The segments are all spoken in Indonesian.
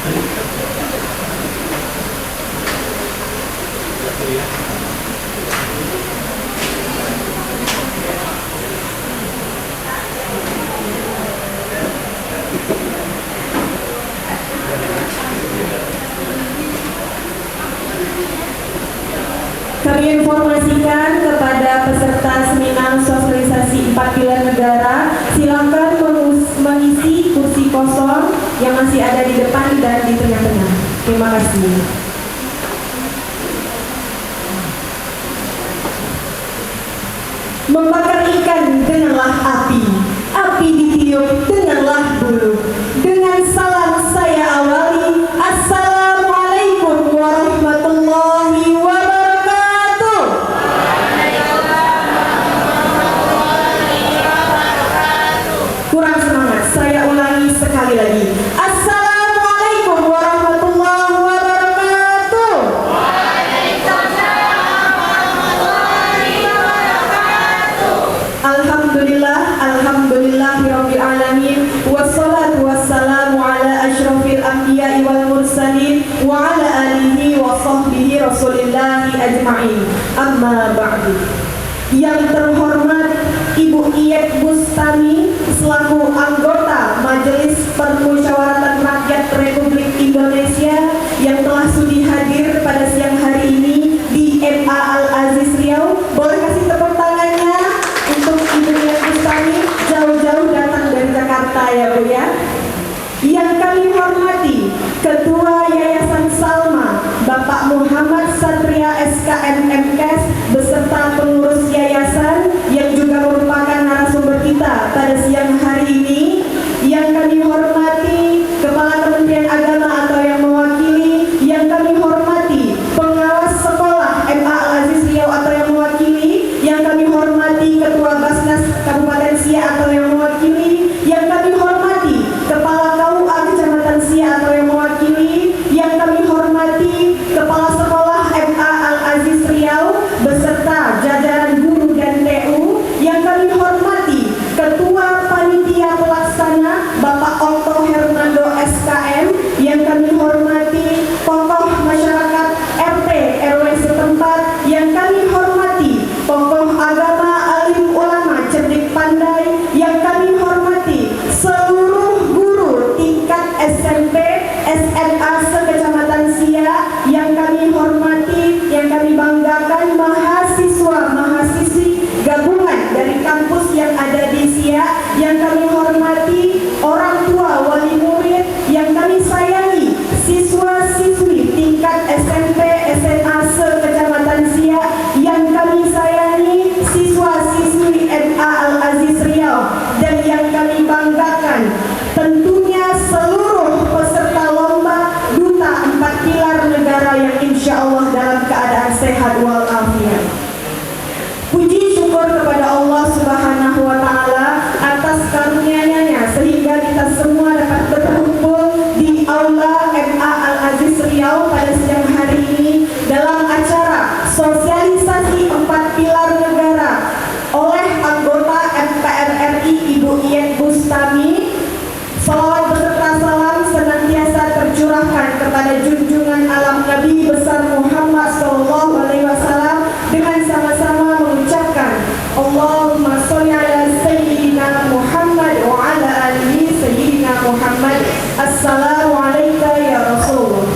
Kami informasikan kepada peserta seminar sosialisasi 4 pilar negara, silakan mengisi kursi kosong yang masih ada di depan dan di tengah-tengah. Terima kasih. Membakar ikan denganlah api, api ditiup denganlah bulu. Dengan salam saya awali, Assalamualaikum warahmatullahi wabarakatuh. Kurang semangat, saya ulangi sekali lagi. Assalamualaikum warahmatullahi wabarakatuh. Alhamdulillah, alhamdulillahirabbil alamin, wassalatu wassalamu ala asyrafil anbiya'i wal mursalin wa ala alihi wa sahbihi rasulillahi ajma'in. Amma ba'du. Yang terhormat Ibu Iyet Bustami selaku anggota Majelis Permusyawaratan Rakyat Republik Indonesia yang telah sudi hadir pada siang hari ini di MA Al-Aziz Riau. Boleh kasih tepuk tangannya untuk Ibu Iyet Bustami, jauh-jauh datang dari Jakarta ya Bu ya. Yang kami hormati Ketua Yayasan Salma Bapak Muhammad Satria SKM MKes beserta pengurus yayasan yang juga merupakan narasumber kita pada siang hari ini. Yang kami hormati Kepala Kementerian Agama atau yang mewakili, yang kami hormati pengawas sekolah MA Al-Aziz Riau atau yang mewakili, yang kami hormati Ketua Basnas Kabupaten Siak atau yang mewakili, yang kami hormati Kepala KUA Kecamatan Siak atau yang mewakili, yang kami hormati Kepala Sekolah MA Al-Aziz Riau beserta jajaran guru dan TU, yang kami hormati Ketua Panitia Pelaksana Bapak Okto Hernando SKM, yang kami hormati tokoh masyarakat RT RW setempat, yang kami hormati tokoh agama alim ulama cerdik pandai, yang kami hormati seluruh guru tingkat SMP SMA se-Kecamatan Siak, yang kami hormati, yang kami banggakan mahasiswa-mahasiswi gabungan dari kampus yang ada di Siak, yang kami hormati orang tua wali murid, yang kami sayangi siswa-siswi tingkat SMP SMA se-Kecamatan Siak, yang kami sayangi siswa-siswi MA Al-Aziz Riau, dan yang kami banggakan tentunya seluruh peserta lomba Duta 4 Pilar Negara yang insya Allah dalam keadaan sehat walafiat. Puji syukur kepada Allah Subhanahu wa Ta'ala atas karunia-Nya sehingga kita semua dapat berkumpul di Aula MA Al-Aziz Riau pada siang hari ini dalam acara sosialisasi 4 pilar negara oleh anggota MPR RI Ibu Iyet Bustami. Salawat beserta salam senantiasa tercurahkan kepada junjungan alam Nabi besar Muhammad SAW dengan sama-sama mengucapkan Allahumma sholli ala sayyidina Muhammad wa ala alihi sayyidina Muhammad. Assalamualaikum ya Rasulullah.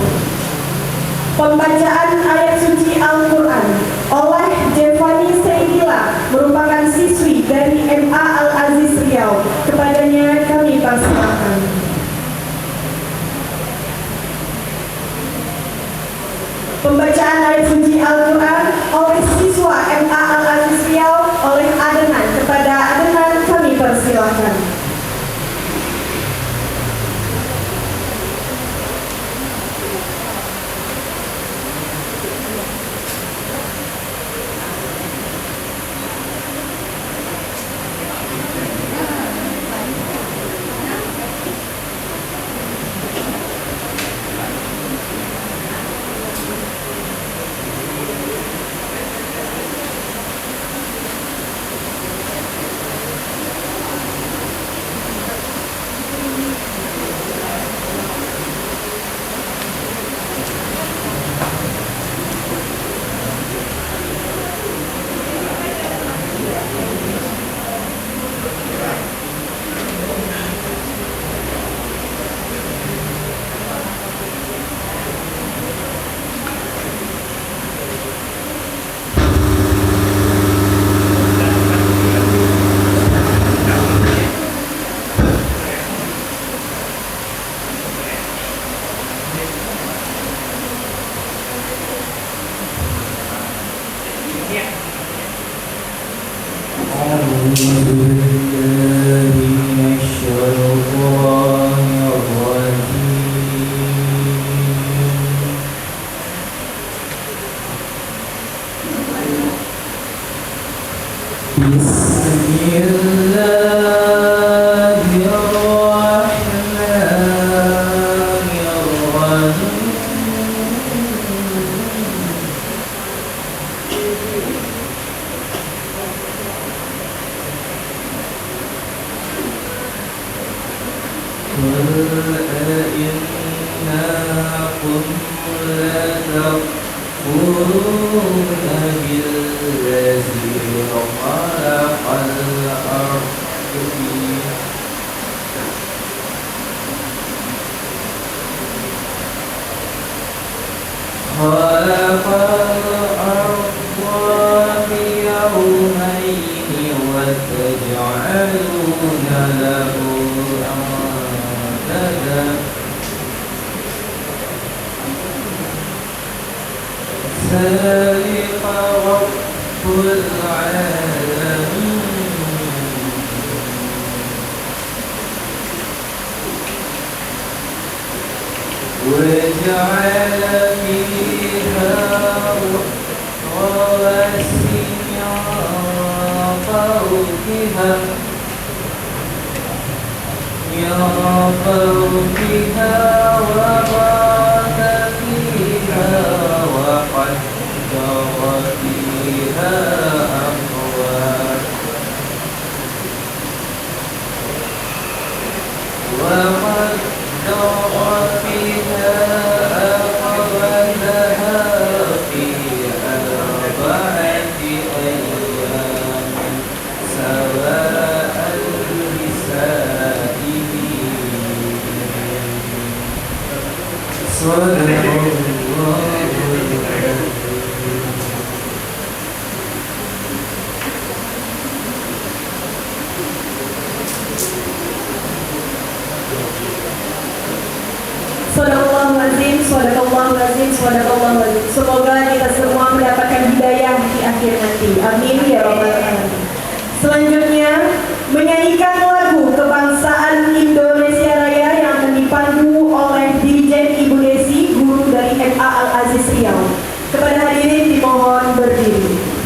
Pembacaan ayat suci Al-Quran oleh Jevani Seidila merupakan siswi dari MA Al-Aziz Riau. Kepadanya kami persilakan. Pembacaan ayat suci Al-Quran oleh siswa MA Al-Aziz Riau oleh Adenan. Kepada Adenan kami persilakan. إنكم لتكفرون بالذي خلق الأرض في يومين وتجعلون له أندادا ذلك رب العالمين وجعل فيها رواسي من فوقها وبارك فيها وقدر فيها أقوالها في أربعة أيام سواء للسائلين صدق الله Sadaqallahul azim. Semoga kita semua mendapatkan hidayah di akhir nanti. Amin ya rabbal alamin. Selanjutnya menyanyikan lagu kebangsaan Indonesia Raya yang dipandu oleh Dirijen Ibu Desi, guru dari MA Al-Aziz Riau. Kepada hadirin dimohon berdiri.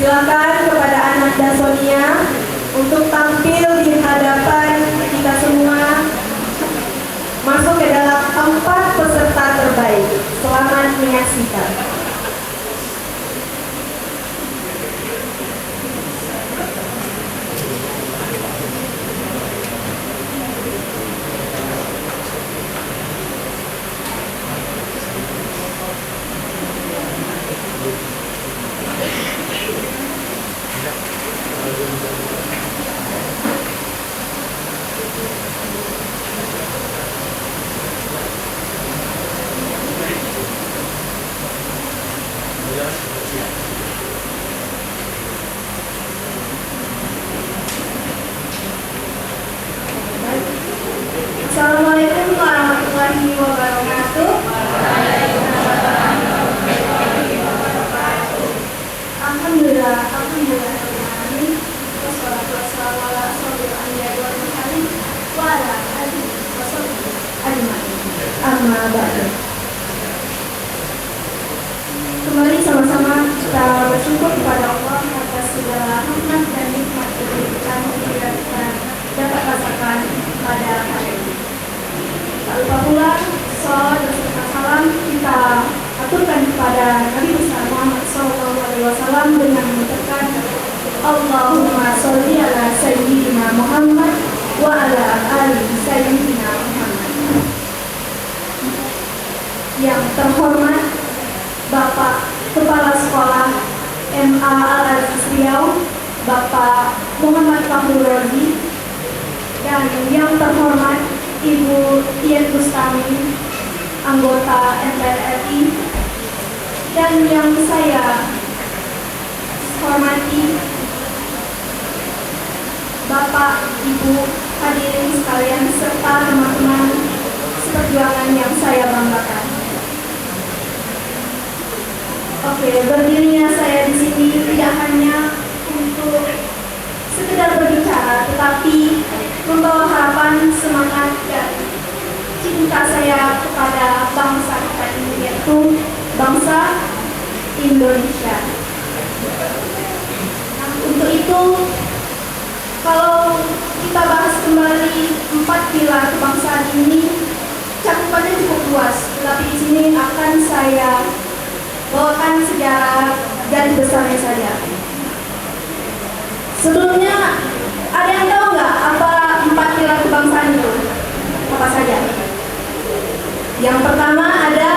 Silakan kepada Ananda Sonia untuk tampil di hadapan kita semua, masuk ke dalam 4 peserta terbaik. Selamat menyaksikan. Assalamualaikum warahmatullahi wabarakatuh. Alhamdulillah. Wassalatu wassalamu ala asyrofil anbiya'i wal mursalin wa ala alihi wasahbihi ajma'in. Amma ba'du. Kembali sama-sama kita bersyukur kepada Allah atas segala rahmat dan nikmat yang kita dapat rasakan pada hari ini. Tak lupa pula salawat beserta salam kita aturkan kepada Nabi besar Muhammad SAW dengan mengucapkan Allahumma sholli ala sayyidina Muhammad wa ala ali sayyidina Muhammad. Yang terhormat Bapak Kepala Sekolah MA Al-Aziz Riau, Bapak Muhammad Fahru Rozi, dan yang terhormat Ibu Ien Bustami, anggota MPR RI, dan yang saya hormati Bapak, Ibu, hadirin sekalian, serta teman-teman seperjuangan yang saya banggakan. Oke, berdirinya saya di sini tidak hanya untuk sekedar berbicara, tetapi membawa harapan, semangat, dan cinta saya kepada bangsa kita ini, yaitu bangsa Indonesia. Nah, untuk itu, kalau kita bahas kembali 4 pilar kebangsaan ini, cakupannya cukup luas, tetapi di sini akan saya bawakan sejarah garis besarnya saja. Sebelumnya, ada yang tahu nggak apa 4 pilar kebangsaan itu? Apa saja? Yang pertama ada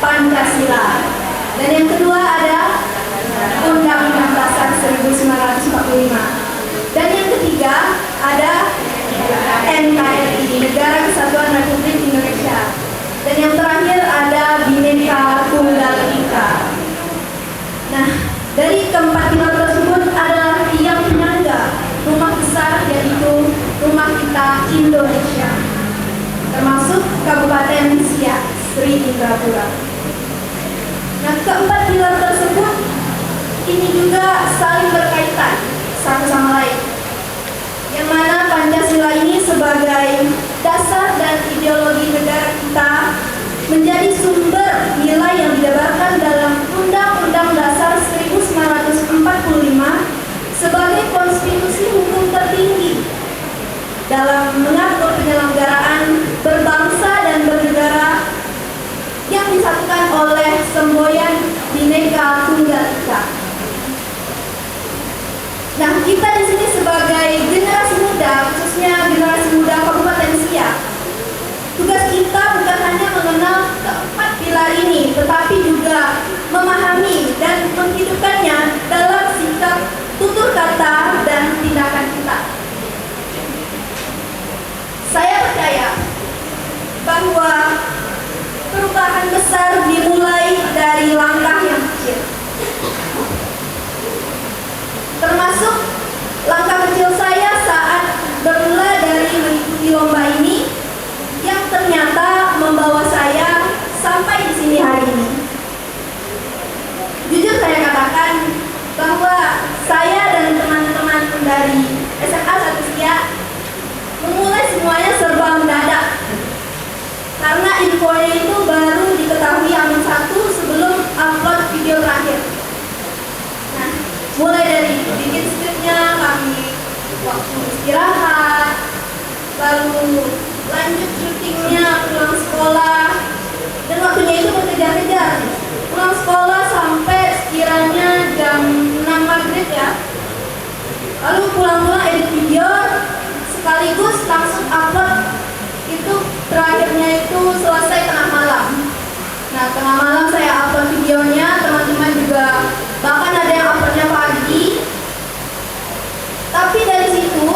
Pancasila, dan yang kedua ada Undang-Undang Dasar 1945, dan yang ketiga ada NKRI, Negara Kesatuan Republik Indonesia, dan yang terakhir ada Bhinneka Tunggal Ika. Nah, dari keempat pilar tersebut adalah yang penyangga rumah besar, yaitu rumah kita Indonesia, termasuk Kabupaten Siak, Sri Indrapura. Nah, keempat pilar tersebut ini juga saling berkaitan satu sama lain, yang mana Pancasila ini sebagai dasar dan ideologi negara kita menjadi sumber nilai yang dijabarkan dalam Undang-Undang Dasar 1945 sebagai konstitusi hukum tertinggi dalam mengatur penyelenggaraan berbangsa dan bernegara yang disatukan oleh semboyan Bhinneka Tunggal Ika. Nah, kita di sini sebagai generasi muda, khususnya generasi muda Kabupaten Siak, tugas kita bukan hanya mengenal keempat pilar ini, tetapi juga memahami dan menghidupkannya dalam sikap, tutur kata, dan tindakan kita. Saya percaya bahwa perubahan besar dimulai dari langkah yang kecil, termasuk langkah kecil saya saat bermula dari mengikuti lomba ini, yang ternyata membawa saya sampai di sini hari ini. Jujur saya katakan bahwa saya dan teman-teman dari SMA 1 Siak memulai semuanya serba mendadak, karena infonya itu baru diketahui Amin 1 sebelum upload video terakhir. Nah, Mulai dari bikin skripnya, kami waktu istirahat, lalu lanjut syutingnya, pulang sekolah, dan waktunya itu berkejar-kejar. Pulang sekolah sampai sekiranya jam 6 maghrib ya. Lalu pulang-pulang edit video, sekaligus langsung upload. Itu terakhirnya itu selesai tengah malam. Nah, tengah malam saya upload videonya, teman-teman juga bahkan ada yang uploadnya pagi. Tapi dari situ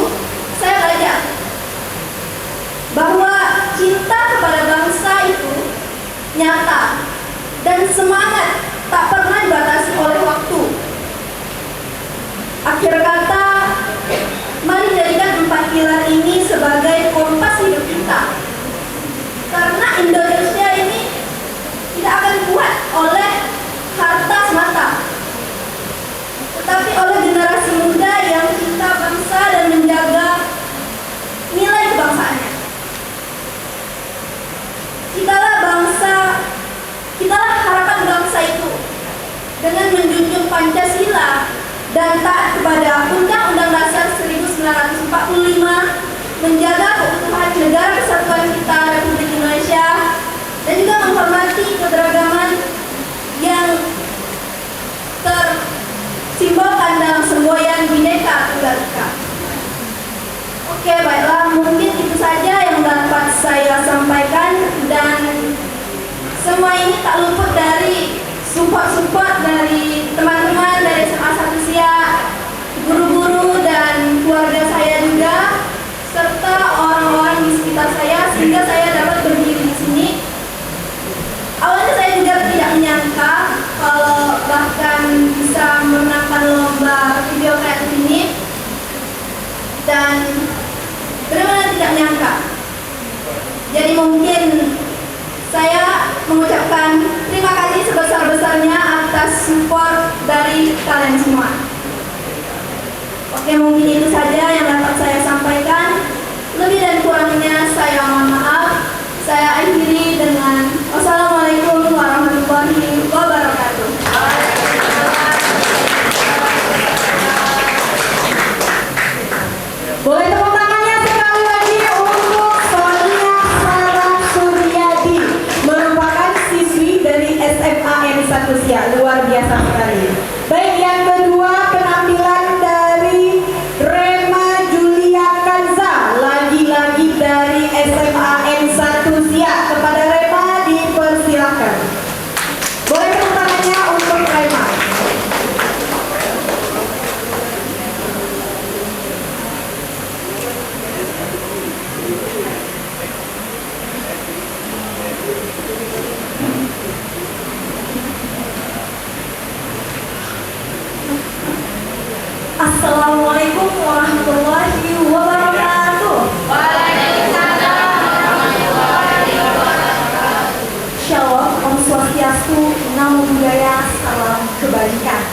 saya belajar bahwa cinta kepada bangsa itu nyata dan semangat tak pernah dibatasi oleh waktu. Akhir kata, mari jadikan 4 pilar ini sebagai kompas hidup kita. Karena Indonesia ini tidak akan kuat oleh harta semata, tetapi oleh generasi muda yang cinta bangsa dan menjaga nilai kebangsaannya. Kitalah harapan bangsa itu dengan menjunjung Pancasila dan taat kepada Undang-Undang Dasar 1945, menjaga keutuhan negara kesatuan kita Republik Indonesia, dan juga menghormati keberagaman yang tersimbolkan dalam semboyan Bhinneka Tunggal Ika. Oke, baiklah, mungkin itu saja yang dapat saya sampaikan, dan semua ini tak luput dari support dari teman-teman dari SMA 1 Siak, guru-guru dan keluarga saya juga, serta orang-orang di sekitar saya, sehingga saya dapat berdiri di sini. Awalnya saya juga tidak menyangka kalau bahkan bisa memenangkan lomba video kayak ini, dan benar-benar tidak menyangka. Jadi mungkin saya mengucapkan terima kasih sebesar-besarnya atas support dari kalian semua. Oke, mungkin itu saja yang dapat saya sampaikan. Lebih dan kurangnya saya mohon maaf. Saya akhiri dengan wassalamualaikum warahmatullahi wabarakatuh. Boleh tepuk tangannya sekali lagi untuk Sonia Sarah Suryadi, merupakan siswi dari SMA N1 Siak. Luar biasa sekali. Baik, yang kedua penampilan dari Rema Julia Kanza, lagi-lagi dari SMA N1 Siak. Kepada Rema dipersilakan. Boleh tepuk tangannya untuk Rema. Assalamualaikum warahmatullahi wabarakatuh. Shalom, Om Swastiastu, Namo Buddhaya, salam kebajikan.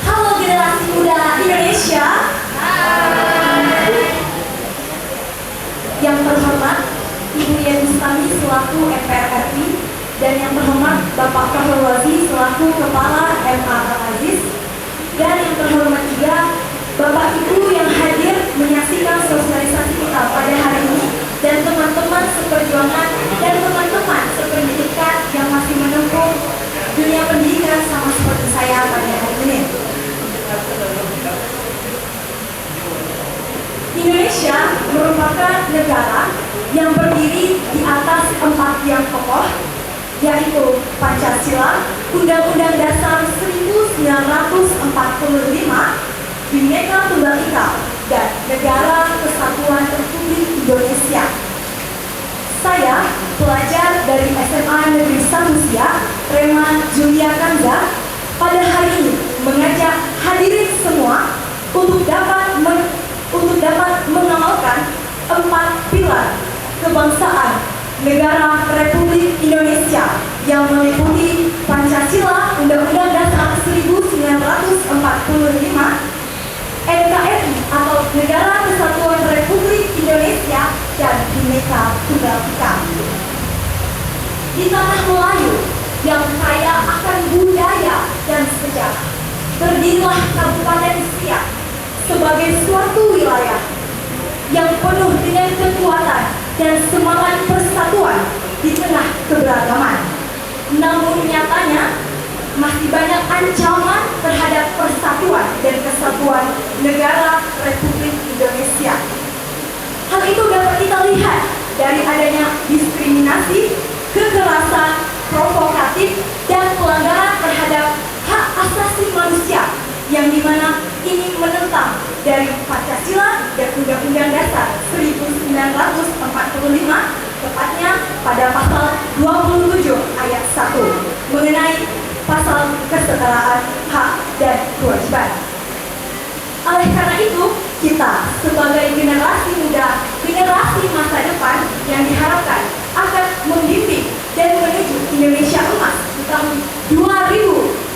Halo generasi muda Indonesia. Yang terhormat Ibu Yeni Bustami selaku MPR RI, dan yang terhormat Bapak Fahrul Razi selaku Kepala MA Al-Aziz, dan yang terhormat juga Bapak Ibu yang hadir menyaksikan sosialisasi kita pada hari ini, dan teman-teman seperjuangan dan teman-teman sependidikan yang masih menempuh dunia pendidikan sama seperti saya pada hari ini. Indonesia merupakan negara yang berdiri di atas 4 tiang kokoh, yaitu Pancasila, Undang-Undang Dasar 1945, Bhinneka Tunggal Ika, dan Negara Kesatuan Republik Indonesia. Saya, pelajar dari SMA Negeri 1 Siak, Rema Julia Kanza, pada hari ini mengajak hadirin semua untuk dapat mengamalkan 4 pilar kebangsaan negara Republik Indonesia yang meliputi Pancasila, Undang-Undang Dasar 1945, NKRI atau Negara Kesatuan Republik Indonesia, dan Bhinneka Tunggal Ika. Di tanah Melayu yang kaya akan budaya dan sejarah, berdirilah Kabupaten Siak sebagai suatu wilayah yang penuh dengan kekuatan dan semangat persatuan di tengah keberagaman. Namun nyatanya masih banyak ancaman terhadap persatuan dan kesatuan negara Republik Indonesia. Hal itu dapat kita lihat dari adanya diskriminasi, kekerasan, provokatif, dan pelanggaran terhadap hak asasi manusia yang dimana ini menentang dari Pancasila dan Undang-Undang Dasar 1945, tepatnya pada pasal 27 ayat 1 mengenai pasal kesetaraan hak dan kewajiban. Oleh karena itu, kita sebagai generasi muda, generasi masa depan yang diharapkan akan membimbing dan menuju Indonesia emas di tahun 2045,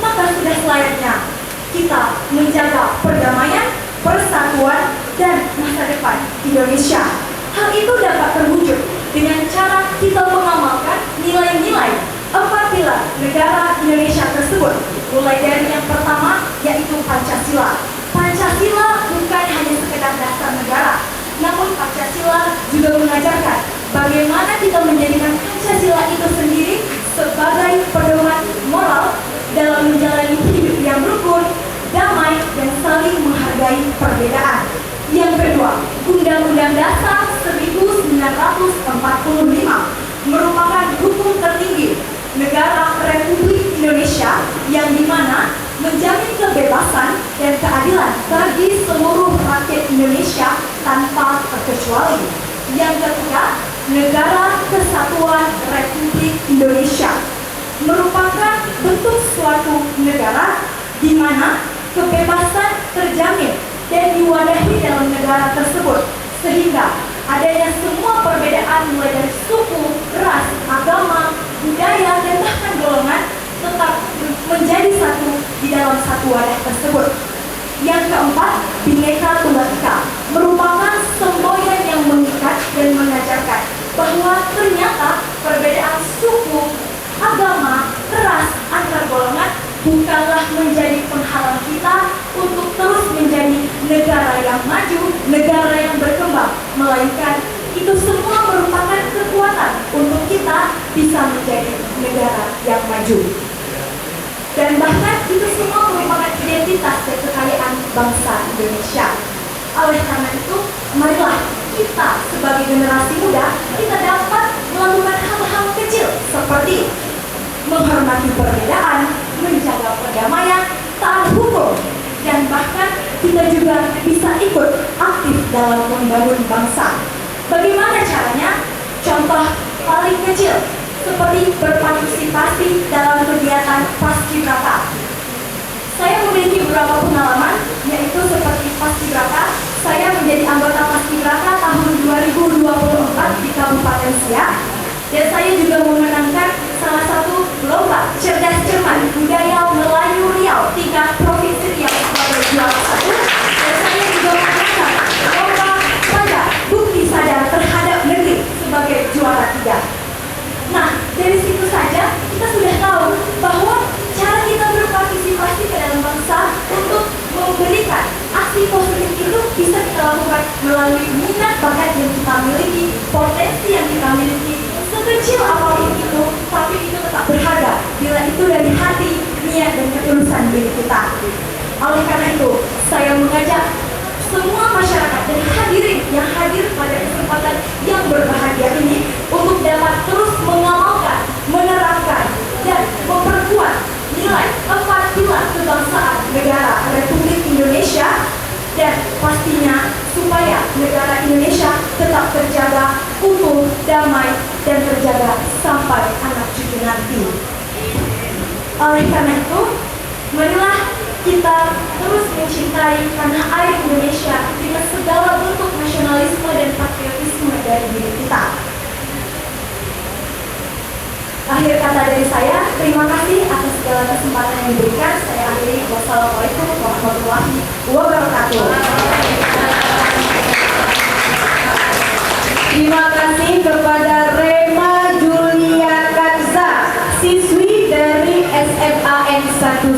maka sudah selayaknya kita menjaga perdamaian, persatuan, dan masa depan Indonesia. Hal itu dapat terwujud dengan cara kita mengamalkan nilai-nilai 4 pilar negara Indonesia tersebut. Mulai dari yang pertama, yaitu Pancasila. Pancasila bukan hanya sekedar dasar negara, namun Pancasila juga mengajarkan bagaimana kita menjadikan Pancasila itu sendiri sebagai pedoman moral dalam menjalani hidup yang rukun, damai, dan saling menghargai perbedaan. Yang kedua, Undang-Undang Dasar 1945 merupakan hukum tertinggi negara Republik Indonesia yang dimana menjamin kebebasan dan keadilan bagi seluruh rakyat Indonesia tanpa terkecuali. Yang ketiga, Negara Kesatuan Republik Indonesia merupakan bentuk suatu negara di mana kebebasan terjamin dan diwadahi dalam negara tersebut, sehingga adanya semua perbedaan mulai dari suku, ras, agama, budaya, dan bahkan golongan tetap menjadi satu di dalam satu wadah tersebut. Yang keempat, Bhinneka Tunggal Ika merupakan semboyan yang mengikat dan mengajarkan bahwa ternyata perbedaan suku, agama, ras, antar golongan bukanlah menjadi penghalang kita untuk terus menjadi negara yang maju, negara yang berkembang, melainkan itu semua merupakan kekuatan untuk kita bisa menjadi negara yang maju. Dan bahkan itu semua merupakan identitas dan kekayaan bangsa Indonesia. Oleh karena itu, marilah kita sebagai generasi muda, kita dapat melakukan hal-hal kecil seperti menghormati perbedaan, menjaga perdamaian, taat hukum, dan bahkan kita juga bisa ikut aktif dalam membangun bangsa. Bagaimana caranya? Contoh paling kecil seperti berpartisipasi dalam kegiatan Paskibraka. Saya memiliki beberapa pengalaman, yaitu seperti Paskibraka. Saya menjadi anggota Paskibraka tahun 2024 di Kabupaten Siak, dan saya juga memenangkan salah satu lomba cerdas cermat budaya Melayu Riau tingkat provinsi Riau sebagai juara 1, dan saya juga memenangkan lomba pada bukti sadar terhadap negeri sebagai juara 3. Nah, dari situ saja kita sudah tahu bahwa cara kita berpartisipasi ke dalam bangsa untuk memberikan aksi positif itu bisa kita lakukan melalui minat bakat yang kita miliki, potensi yang kita miliki, sekecil apapun itu, tapi itu tetap berharga bila itu dari hati, niat, dan ketulusan diri kita. Oleh karena itu, saya mengajak semua masyarakat dan hadirin yang hadir pada kesempatan yang berbahagia ini untuk dapat terus mengamalkan, menerapkan, dan memperkuat nilai 4 pilar kebangsaan negara Republik Indonesia, dan pastinya supaya negara Indonesia tetap terjaga utuh, damai, dan terjaga sampai anak cucu nanti. Oleh karena itu, marilah kita terus mencintai tanah air Indonesia dengan segala bentuk nasionalisme dan patriotisme dari diri kita. Akhir kata dari saya, terima kasih atas segala kesempatan yang diberikan. Saya akhiri. Wassalamualaikum warahmatullahi wabarakatuh. Terima kasih kepada Rema Julia Kanza, siswi dari SMAN 1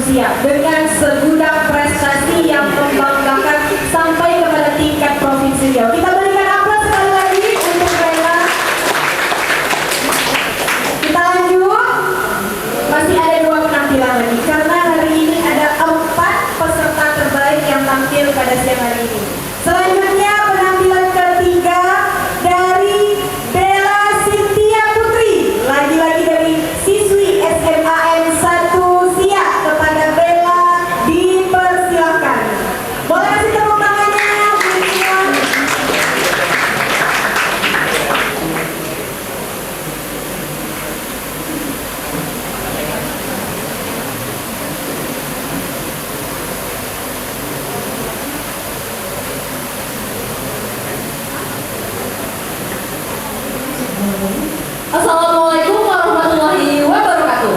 Assalamualaikum warahmatullahi wabarakatuh.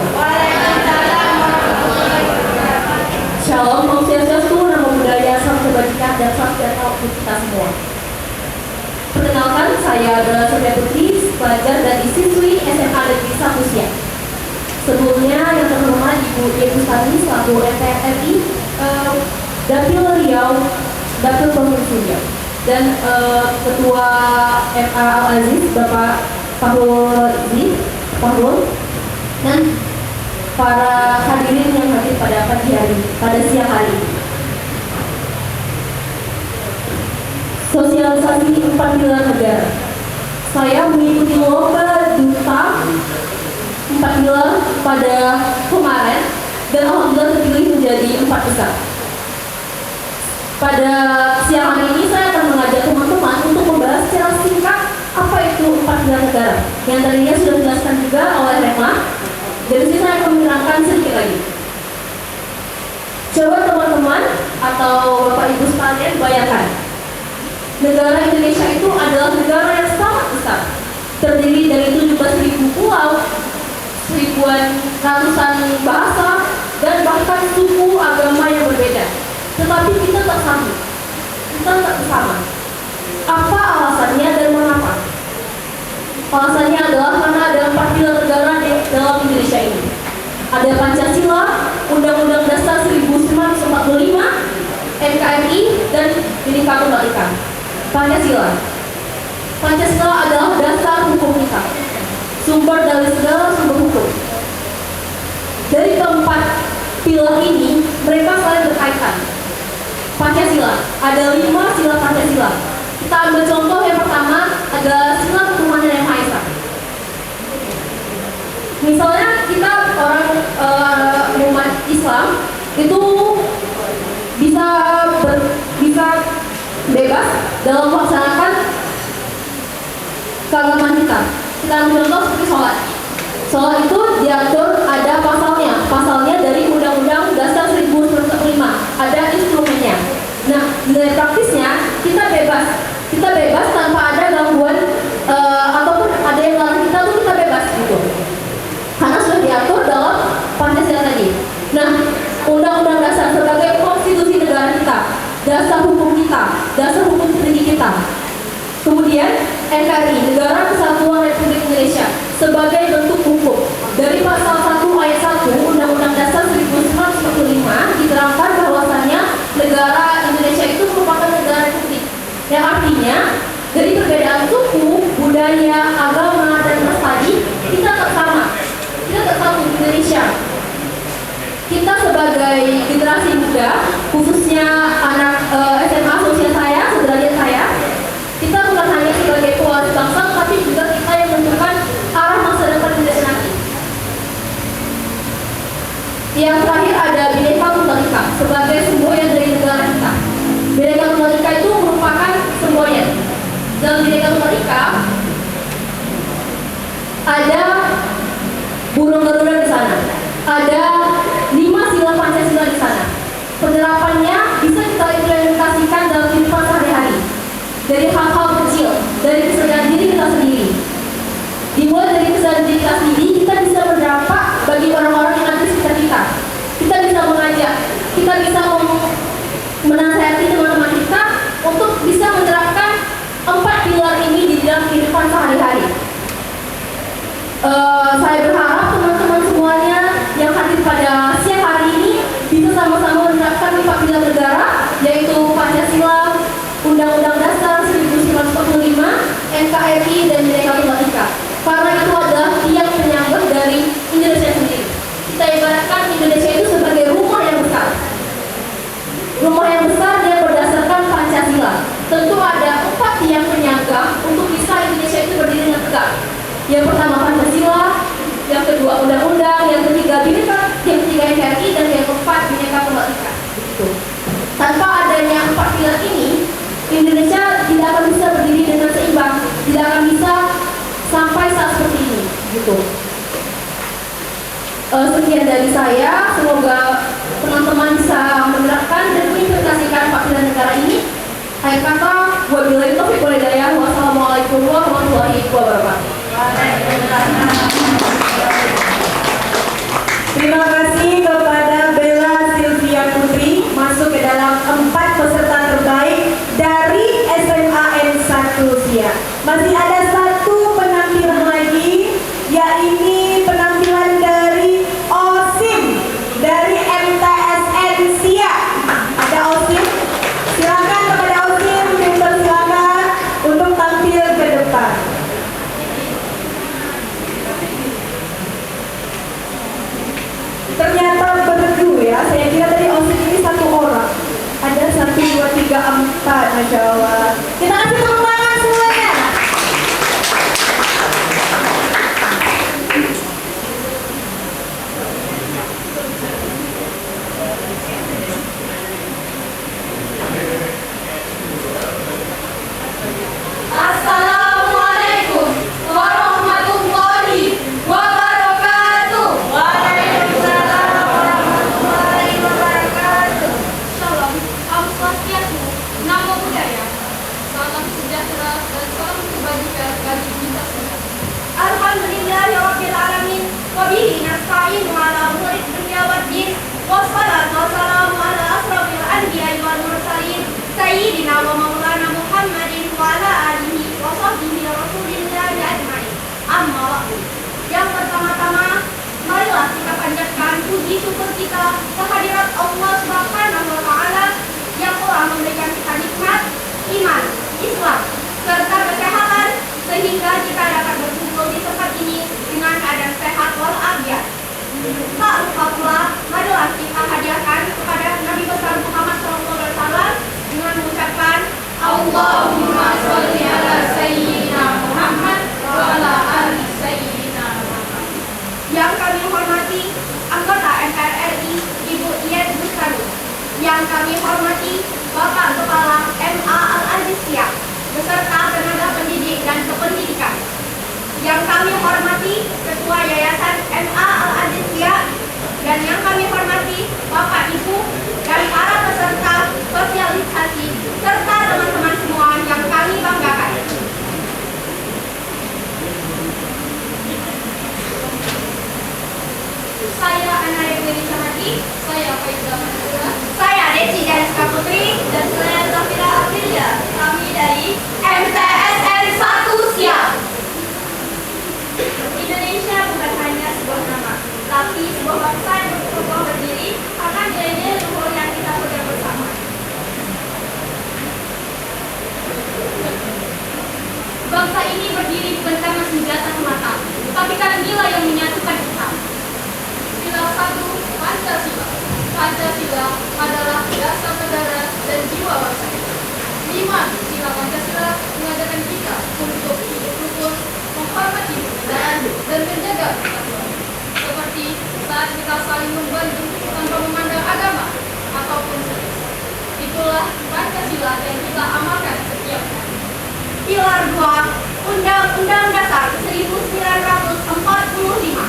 Shalom, Om Swastiastu, Namo Buddhaya, Salam Kebajikan dan salam sejahtera untuk kita semua. Perkenalkan, saya adalah Surya Putri, pelajar dan siswi SMA Negeri 1 Siak. Sebelumnya yang terhormat Ibu Yesus Tani selaku MPR RI, Dapil Riau, Dapil Provinsi Riau, dan Ketua MA Al-Aziz Bapak Fahrul, dan para hadirin yang hadir pada pagi hari, pada siang hari. Sosialisasi 4 pilar negara. Saya mengikuti lomba duta 4 pilar pada kemarin dan alhamdulillah terpilih menjadi 4 besar. Pada siang hari ini saya akan mengajak teman-teman untuk membahas secara singkat apa itu 4 pilar negara yang tadinya sudah dijelaskan juga oleh Rema. Dari sini saya akan menerangkan sedikit lagi. Coba teman-teman atau Bapak Ibu sekalian bayangkan, negara Indonesia itu adalah negara yang sangat besar, terdiri dari 17.000 pulau, ribuan ratusan bahasa, dan bahkan suku agama yang berbeda. Tetapi kita tak sama. Kita tak bersama. Apa alasannya dan mengapa? Alasannya adalah karena ada 4 pilar negara dalam Indonesia ini. Ada Pancasila, Undang-Undang Dasar 1945, NKRI, dan Bhinneka Tunggal Ika. Pancasila adalah dasar hukum kita, sumber dari segala sumber hukum. Dari keempat pilar ini, mereka saling berkaitan. Pancasila, ada 5 sila Pancasila. Kita ambil contoh yang pertama adalah sila ketuhanan yang Maha Esa. Misalnya kita orang umat Islam itu bisa bebas dalam melaksanakan keagamaan kita. Kita ambil contoh seperti sholat. Sholat itu diatur, ada pasalnya dari Undang-Undang Dasar 1945, ada instrumennya. Nah, nilai praktisnya kita bebas tanpa ada gangguan ataupun ada yang melarang kita tuh kita bebas gitu. Karena sudah diatur dalam Pancasila tadi. Nah, Undang-Undang Dasar sebagai konstitusi negara kita, dasar hukum kita, dasar hukum tertinggi kita. Kemudian NKRI, Negara Kesatuan Republik Indonesia, sebagai bentuk hukum. Dari pasal 1 ayat 1 Undang-Undang Dasar 1945 diterangkan bahwasannya negara Indonesia itu merupakan negara republik. Yang artinya dari perbedaan suku, budaya, agama, dan ras tadi kita tak sama. Kita tak satu di Indonesia. Kita sebagai generasi muda, khususnya anak SMA sosial saya, sederajat saya, kita bukan hanya sebagai pewaris bangsa, tapi juga kita yang menentukan arah masa depan Indonesia nanti. Yang terakhir ada Bhinneka Tunggal Ika sebagai semboyan dari negara kita. Bhinneka Tunggal Ika itu merupakan semboyan. Dalam Bhinneka Tunggal Ika ada burung garuda di sana, ada 5 sila Pancasila di sana. Penerapannya bisa kita implementasikan dalam kehidupan sehari-hari. Dari hal-hal kecil, dari kesadaran diri kita sendiri. Dimulai dari kesadaran diri kita sendiri, kita bisa berdampak bagi orang-orang yang ada di sekitar kita. Kita bisa mengajak, kita bisa menasihati teman-teman kita untuk bisa menerapkan 4 pilar ini di dalam kehidupan sehari-hari. Saya berharap teman-teman semuanya yang hadir pada siang hari ini bisa sama-sama menerapkan 4 pilar negara, yaitu Pancasila, Undang-Undang Dasar 1945, NKRI, dan Bhinneka Tunggal Ika. Karena itu adalah tiang penyangga dari Indonesia sendiri. Kita ibaratkan Indonesia itu sebagai rumah yang besar. Rumah yang besar yang berdasarkan Pancasila. Tentu ada 4 tiang penyangga untuk bisa Indonesia itu berdiri dengan tegak. Yang pertama Pancasila, yang kedua Undang-Undang, yang ketiga Bhinneka, yang ketiga NKRI, dan yang keempat Bhinneka Tunggal Ika. Gitu. Tanpa adanya 4 pilar ini, Indonesia tidak akan bisa berdiri dengan seimbang, tidak akan bisa sampai saat seperti ini, gitu. Sekian dari saya, semoga teman-teman bisa menerapkan dan mengimplementasikan 4 pilar negara ini. Akhir kata, wabillahi taufiq wal hidayah. Wassalamualaikum warahmatullahi wabarakatuh. 34, Masya Allah. Kita kasih tepuk tangan semuanya. Assalamualaikum warahmatullahi wabarakatuh. Waalaikumsalam warahmatullahi wabarakatuh. Shalom, Om Swastiastu, Namo Buddhaya, salam sejahtera dan salam kebajikan bagi kita semua. Alhamdulillahirabbil alamin wa bihi nasta'in ala umuri dunya waddin. Wassalatu wassalamu ala asrofil anbiya'i wal mursalin sayyidina wa maulana Muhammadin wa ala alihi wa sahbihi rasulillahi ajma'in. Amma wa'u. Yang pertama-tama, marilah kita panjatkan puji syukur kita kehadirat Allah Subhanahu wa taala yang telah memberikan kita nikmat iman, Islam, serta kesehatan sehingga kita dapat berkumpul di tempat ini dengan keadaan sehat walafiat. Tak lupa pula, marilah kita hadiahkan kepada Nabi besar Muhammad SAW dengan mengucapkan Allahumma sholli ala sayyidina Muhammad wa ala ali sayyidina Muhammad. Yang kami hormati anggota MPR RI Ibu Iyet Bustanu. Yang kami hormati Bapak Kepala MA Al-Aziziyah beserta tenaga pendidik dan kependidikan. Yang kami hormati Ketua Yayasan MA Al-Aziziyah dan yang kami hormati Bapak Ibu dan para peserta sosialisasi serta teman-teman semua yang kami banggakan. Saya Ana Regeri Samati, saya Faiza Mansura, Saya Desi Dariska Putri dan saya Zafira Aprilia. Kami dari MTSN 1 Siap. Indonesia bukan hanya sebuah nama, tapi sebuah bangsa yang berkokoh berdiri karena nilai-nilai luhur yang kita pegang bersama. Bangsa ini berdiri bukan karena senjata semata, tapi karena nilai yang menyatukan kita. Sila 1, Pancasila. Pancasila adalah dasar negara dan jiwa bangsa kita. 5. Sila Pancasila mengajarkan kita untuk hidup rukun, menghormati perbedaan, dan menjaga persatuan. Seperti saat kita saling membantu tanpa memandang agama ataupun seks. Itulah Pancasila yang kita amalkan setiap hari. Pilar 2, Undang-Undang Dasar 1945.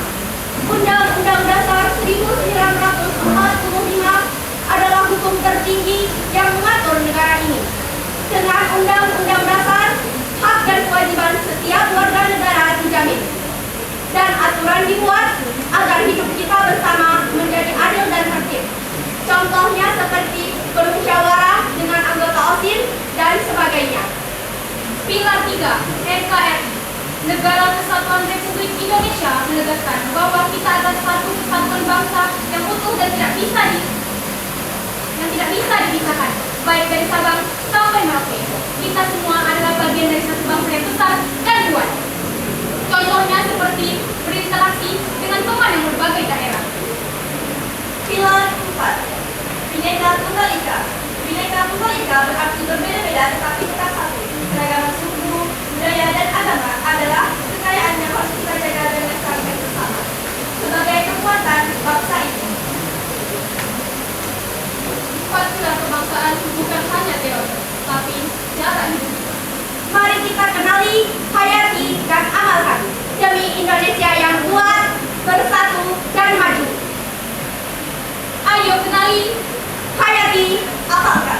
Undang-Undang Dasar 1945 adalah hukum tertinggi yang mengatur negara ini. Dengan Undang-Undang Dasar, hak dan kewajiban setiap warga negara dijamin. Dan aturan dibuat agar hidup kita bersama menjadi adil dan tertib. Contohnya seperti bermusyawarah dengan anggota OSIS dan sebagainya. Pilar 3, NKRI. Negara Kesatuan Republik Indonesia menegaskan bahwa kita adalah satu kesatuan bangsa yang utuh dan tidak bisa dipisahkan, baik dari Sabang sampai Merauke. Kita semua adalah bagian dari satu bangsa yang besar dan kuat. Contohnya seperti berinteraksi dengan teman yang berbagai daerah. Pilar 4, Bhinneka Tunggal Ika. Bhinneka Tunggal Ika berarti berbeda-beda tetapi kita satu. Keragaman suku, budaya, dan agama adalah kekayaan yang harus kita jaga dan lestarikan bersama sebagai kekuatan bangsa ini. 4 pilar kebangsaan bukan hanya teori, tapi cara hidup. Mari kita kenali, hayati, dan amalkan demi Indonesia yang kuat, bersatu, dan maju. Ayo kenali, Hayati, amalkan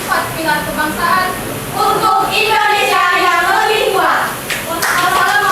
4 pilar kebangsaan untuk Indonesia yang lebih kuat. Wassalamualaikum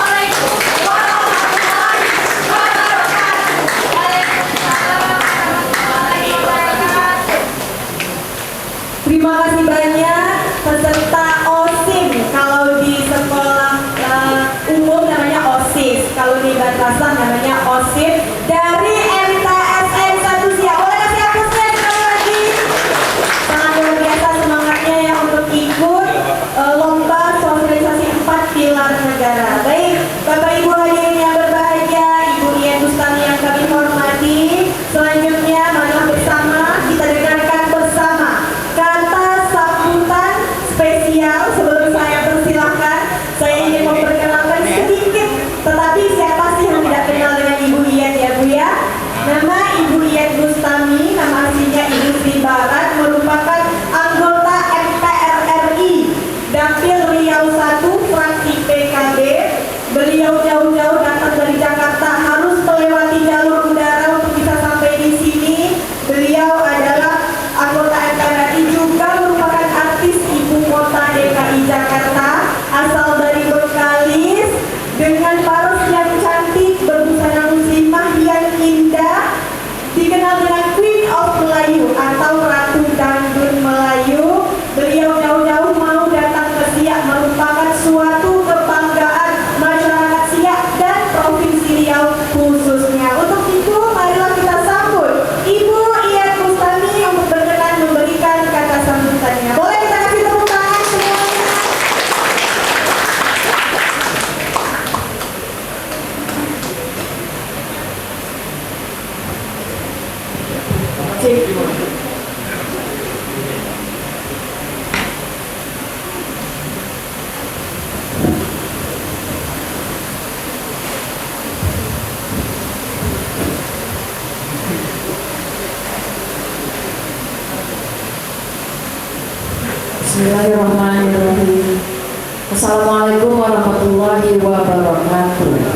Cek. Bismillahirrahmanirrahim. Assalamualaikum warahmatullahi wabarakatuh.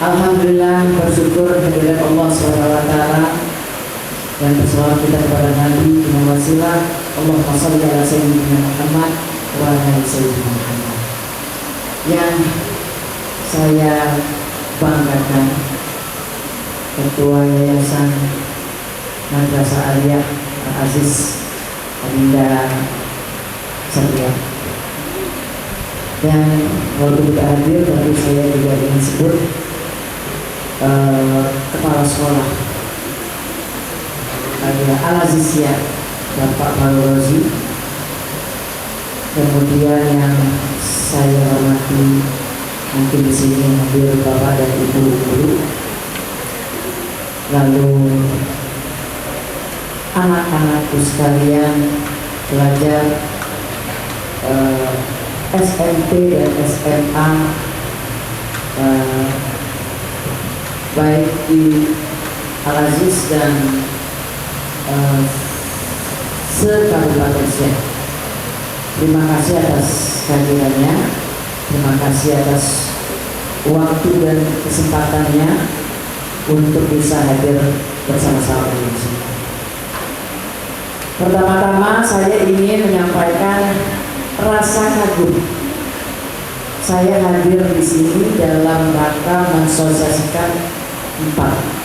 Alhamdulillah, bersyukur kehadirat Allah SWT dan berselawat kita kepada Nabi dengan wasilah Allahumma shalli ala sayyidina Muhammad wa ala sayyidina Muhammad. Yang saya banggakan, Ketua Yayasan Madrasah Aliyah Aziz Adinda Satria. Dan walaupun tidak hadir, tapi saya juga ingin sebut Kepala Sekolah Al-Aziziyah Bapak Fauzi. Kemudian yang saya hormati, mungkin di sini hadir Bapak dan Ibu guru, lalu anak-anakku sekalian, pelajar SMP dan SMA, baik di Al-Aziz dan se-Kabupaten Siak. Terima kasih atas kehadirannya, terima kasih atas waktu dan kesempatannya untuk bisa hadir bersama-sama dengan kita. Pertama-tama saya ingin menyampaikan rasa kagum. Saya hadir di sini dalam rangka mensosialisasikan 4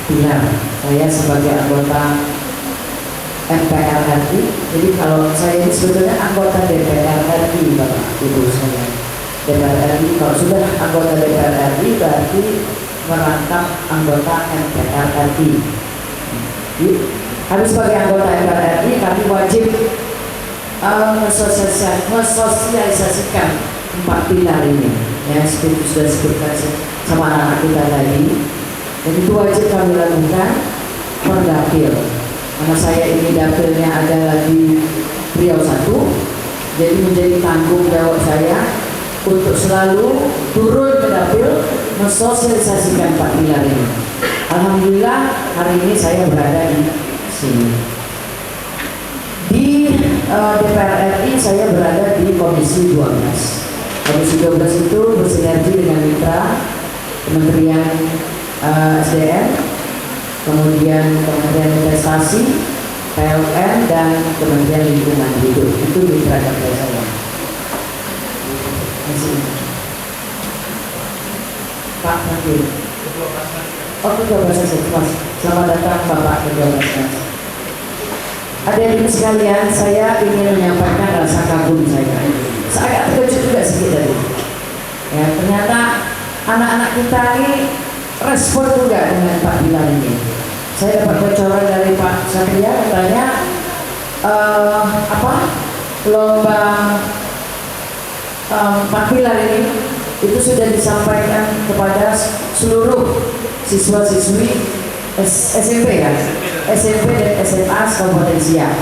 pilar. Saya sebagai anggota MPR RI, jadi kalau saya ini sebetulnya anggota DPR RI, Bapak Ibu sekalian. DPR RI, kalau sudah anggota DPR RI berarti merangkap anggota MPR RI. Kami sebagai anggota MPR RI, kami wajib mensosialisasikan 4 pilar ini, ya, seperti sudah disebutkan sama anak-anak kita tadi. Dan itu wajib kami lakukan per dapil. Karena saya ini dapilnya adalah di Riau 1, jadi menjadi tanggung jawab saya untuk selalu turun ke dapil mensosialisasikan 4 pilar ini. Alhamdulillah hari ini saya berada di sini. Di DPR RI saya berada di Komisi 12. Komisi 12 itu bersinergi dengan mitra Kementerian SDM, kemudian Kementerian Investasi, PLN, dan Kementerian Lingkungan Hidup. Itu mitra kerja saya. Pak Nakil. Oh, Ketua Basnas. Selamat datang Bapak Ketua Basnas. Adik-adik sekalian, saya ingin menyampaikan rasa kagum saya. Saya agak terkejut juga sedikit tadi. Ya, ternyata anak-anak kita ini respon juga dengan 4 pilar ini. Saya dapat bocoran dari Pak Satria, katanya lomba 4 pilar ini itu sudah disampaikan kepada seluruh siswa-siswi SMP kan, SMP dan SMA Kabupaten Siak,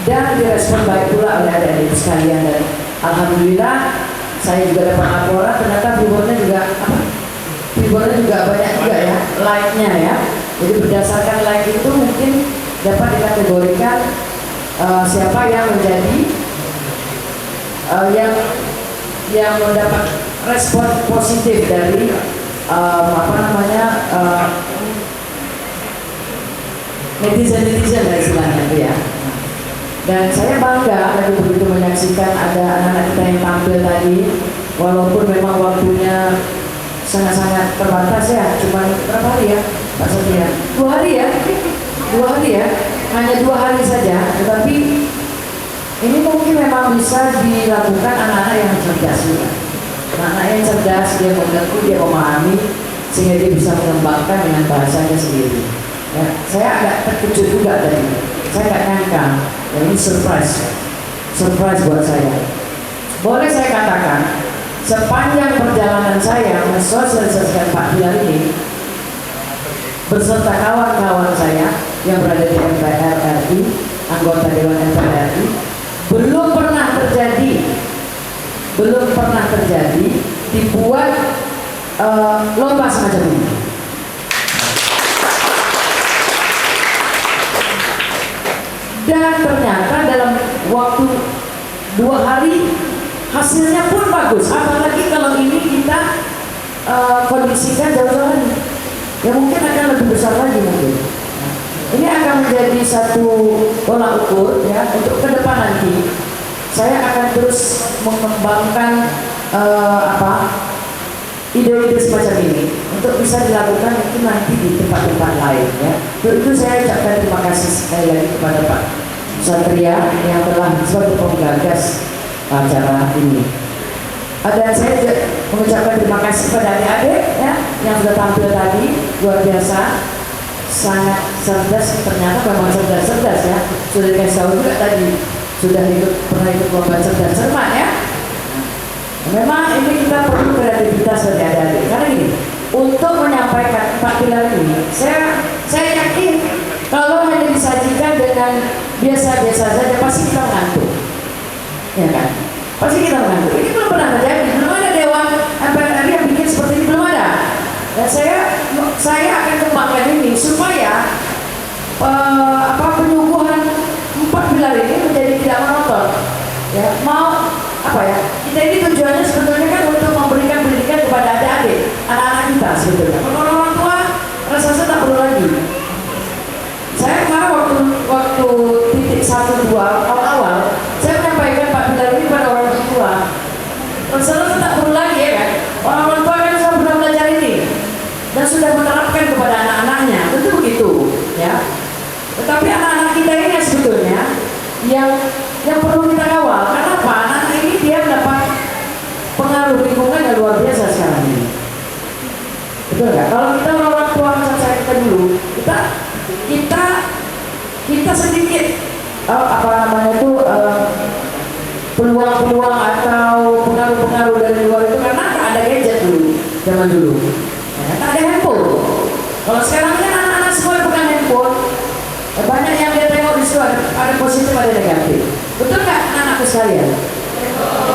dan direspon baik pula oleh adik-adik sekalian. Dan alhamdulillah saya juga dapat laporan ternyata viewernya juga banyak juga ya, like-nya ya. Jadi berdasarkan like itu mungkin dapat dikategorikan siapa yang menjadi yang mendapat respon positif dari netizen lah istilahnya itu ya. Dan saya bangga tadi begitu menyaksikan ada anak-anak kita yang tampil tadi, walaupun memang waktunya sangat-sangat terbatas ya, cuma berapa hari ya Pak Satria? 2 hari ya? 2 hari ya? Hanya 2 hari saja, tetapi ini mungkin memang bisa dilakukan anak-anak yang cerdas juga. Anak-anak yang cerdas, dia mengerti, dia memahami, sehingga dia bisa mengembangkan dengan bahasanya sendiri. Ya, saya agak terkejut juga tadi. Saya nggak nyangka, ya ini surprise buat saya. Boleh saya katakan, sepanjang perjalanan saya mensosialisasikan Pak Bilal ini beserta kawan-kawan saya yang berada di MPR RI, anggota Dewan MPR RI, belum pernah terjadi dibuat lomba semacam ini. Dan ternyata dalam waktu 2 hari hasilnya pun bagus. Apalagi kalau ini kita kondisikan jauh-jauh hari, ya mungkin akan lebih besar lagi mungkin. Ini akan menjadi satu tolak ukur ya untuk ke depan nanti. Saya akan terus mengembangkan ide-ide semacam ini untuk bisa dilakukan mungkin nanti di tempat-tempat lain ya. Untuk itu saya ucapkan terima kasih sekali lagi kepada Pak Satria yang telah sebagai penggagas acara ini. Dan saya juga mengucapkan terima kasih kepada adik-adik ya yang sudah tampil tadi, luar biasa, sangat cerdas, ternyata memang cerdas ya. Sudah dikasih tahu juga tadi, sudah pernah ikut lomba cerdas cermat ya. Memang ini kita perlu kreativitas dari adik-adik. Karena ini untuk menyampaikan Pak Bilal ini, saya yakin kalau hanya disajikan dengan biasa-biasa saja pasti kita mengantuk, ya kan? Pasti kita mengantuk. Ini belum pernah terjadi. Belum ada Dewan MPR yang bikin seperti ini, belum ada. Dan saya akan kembangkan ini supaya penyuguhan Pak Bilal ini menjadi tidak monoton. Ya, mau apa ya? Kita ini tujuannya sebetulnya kan untuk memberikan pendidikan kepada adik-adik, anak-anak kita sebetulnya. Kalau orang tua rasa tak perlu lagi. Saya kemarin waktu titik 1-2 awal-awal, saya menyampaikan Pak Bilal ini pada orang tua. Rasa tak perlu lagi ya kan? Orang tua kan sudah belajar ini dan sudah menerapkan kepada anak-anaknya, tentu begitu, ya. Tetapi anak-anak kita ini sebetulnya yang perlu kita kawal. Kenapa? Anak ini dia mendapat pengaruh lingkungan yang luar biasa sekarang ini. Betul nggak? Kalau kita orang tua macam saya kita dulu, kita sedikit peluang-peluang atau pengaruh-pengaruh dari luar itu karena tak ada gadget dulu, zaman dulu. Ya, tak ada handphone. Kalau sekarang kan anak-anak semua bukan handphone. Banyak yang dia tengok di situ ada positif ada negatif. Betul nggak anak-anakku sekalian?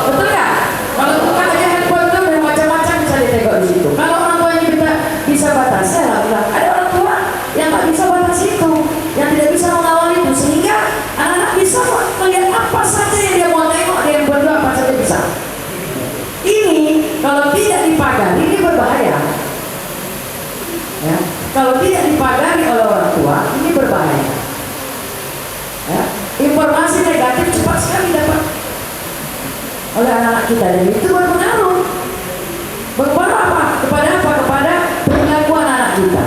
Betul nggak? Kalau bukan aja handphone itu ada macam-macam bisa ditengok di situ. Kalau orang tuanya kita bisa batasi, alhamdulillah. Ada orang tua yang tak bisa batasi itu, yang tidak bisa mengawal itu, sehingga anak-anak bisa melihat apa saja yang dia mau tengok, dia yang berdua apa saja bisa. Ini kalau tidak dipagari ini berbahaya. Ya, kalau tidak dipagari oleh orang tua ini berbahaya. Ya, informasi negatif cepat sekali dapat oleh anak-anak kita dan itu berpengaruh. Berpengaruh apa? Kepada perilaku anak-anak kita.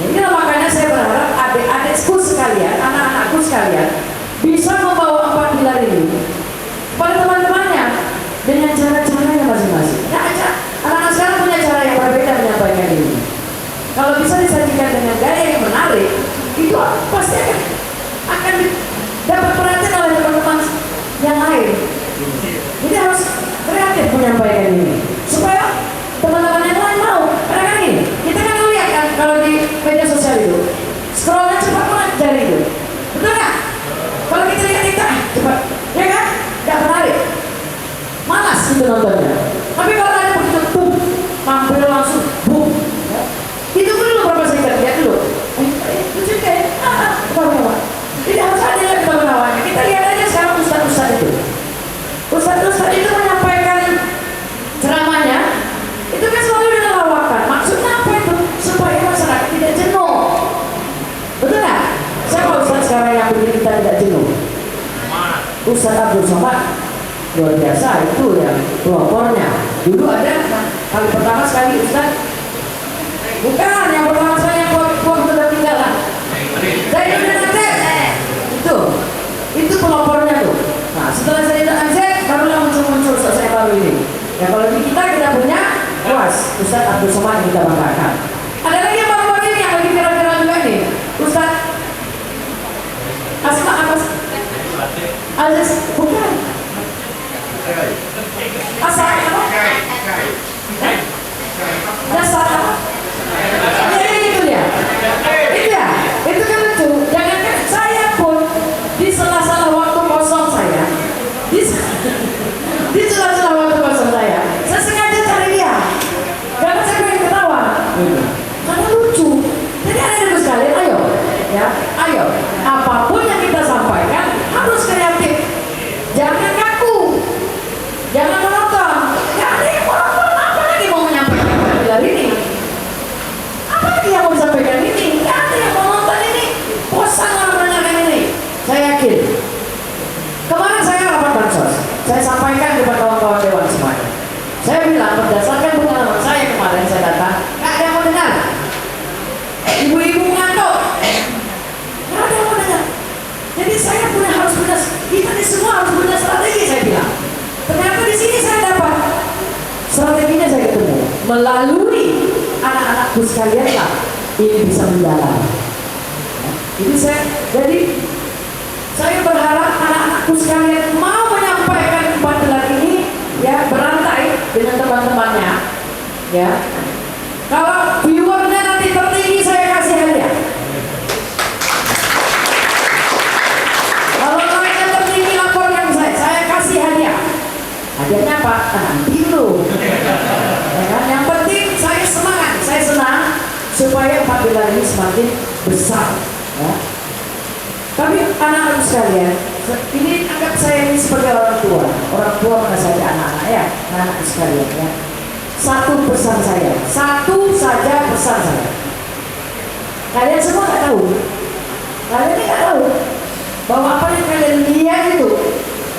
Inilah makanya saya berharap adik-adikku sekalian, anak-anakku sekalian bisa membawa Pak Bilal ini pada teman-temannya dengan cara-caranya masing-masing. Nah, anak-anak sekarang punya cara yang berbeda menyampaikan ini. Kalau bisa disajikan dengan gaya yang menarik, itu pasti akan dapat perhatian oleh teman-teman yang lain. Jadi harus kreatif menyampaikan ini supaya teman-teman yang lain mau. Karena kan ini, kita kan lihat kan kalau di media sosial itu scrollnya cepat banget jari itu, betul nggak? Kalau kita lihat cepat, ya kan? Nggak menarik, malas gitu nontonnya. Tapi kalau ada begitu, boom, mampir langsung, boom. Itu dulu berapa second, lihat dulu. Lucu deh, apa? Tidak harus ada lagi kawan-kawannya. Kita lihat aja sekarang ustaz-ustaz itu. Ustaz-ustaz itu menyampaikan ceramahnya, itu kan selalu dengan lawakan. Maksudnya apa itu? Supaya masyarakat tidak jenuh. Betul nggak? Siapa ustaz sekarang yang bikin kita tidak jenuh? Ustaz Abdul Somad. Luar biasa itu yang pelopornya. Dulu ada kali pertama sekali ustaz. Bukan, yang pertama saya yang buat sudah tinggal lah. Saya tidak nanti. Itu pelopornya tuh. Nah, setelah saya tidak nanti, barulah muncul saya baru ini. Ya kalau di kita punya luas Ustaz Abdul Somad yang kita banggakan. Ada lagi yang baru-baru ini yang lagi viral-viral juga nih. Ustaz Asma apa? Aziz, bukan. Asal apa? saya sampaikan kepada kawan-kawan dewan semuanya. Saya bilang berdasarkan pengalaman saya kemarin saya datang, nggak ada yang mau dengar. Ibu-ibu ngantuk, nggak ada yang mau dengar. Jadi saya harus punya, kita ini semua harus punya strategi saya bilang. Ternyata di sini saya dapat strateginya, saya ketemu melalui anak-anakku sekalian lah ini bisa menjalan. Jadi saya berharap anak-anakku sekalian mau menyampaikan panggilan ini ya, berantai dengan teman-temannya ya. Kalau viewernya nanti tertinggi saya kasih hadiah. Kalau naiknya tertinggi laporkan saya kasih hadiah. Hadiahnya apa? Nanti dulu. Ya kan? Yang penting saya semangat, saya senang supaya panggilan ini semakin besar. Ya. Tapi anak-anak sekalian, ini anggap saya ini sebagai orang tua menasihati anak-anak ya, anak-anak sekalian ya. Satu pesan saya, satu saja pesan saya. Kalian semua nggak tahu, kalian ini nggak tahu bahwa apa yang kalian lihat itu,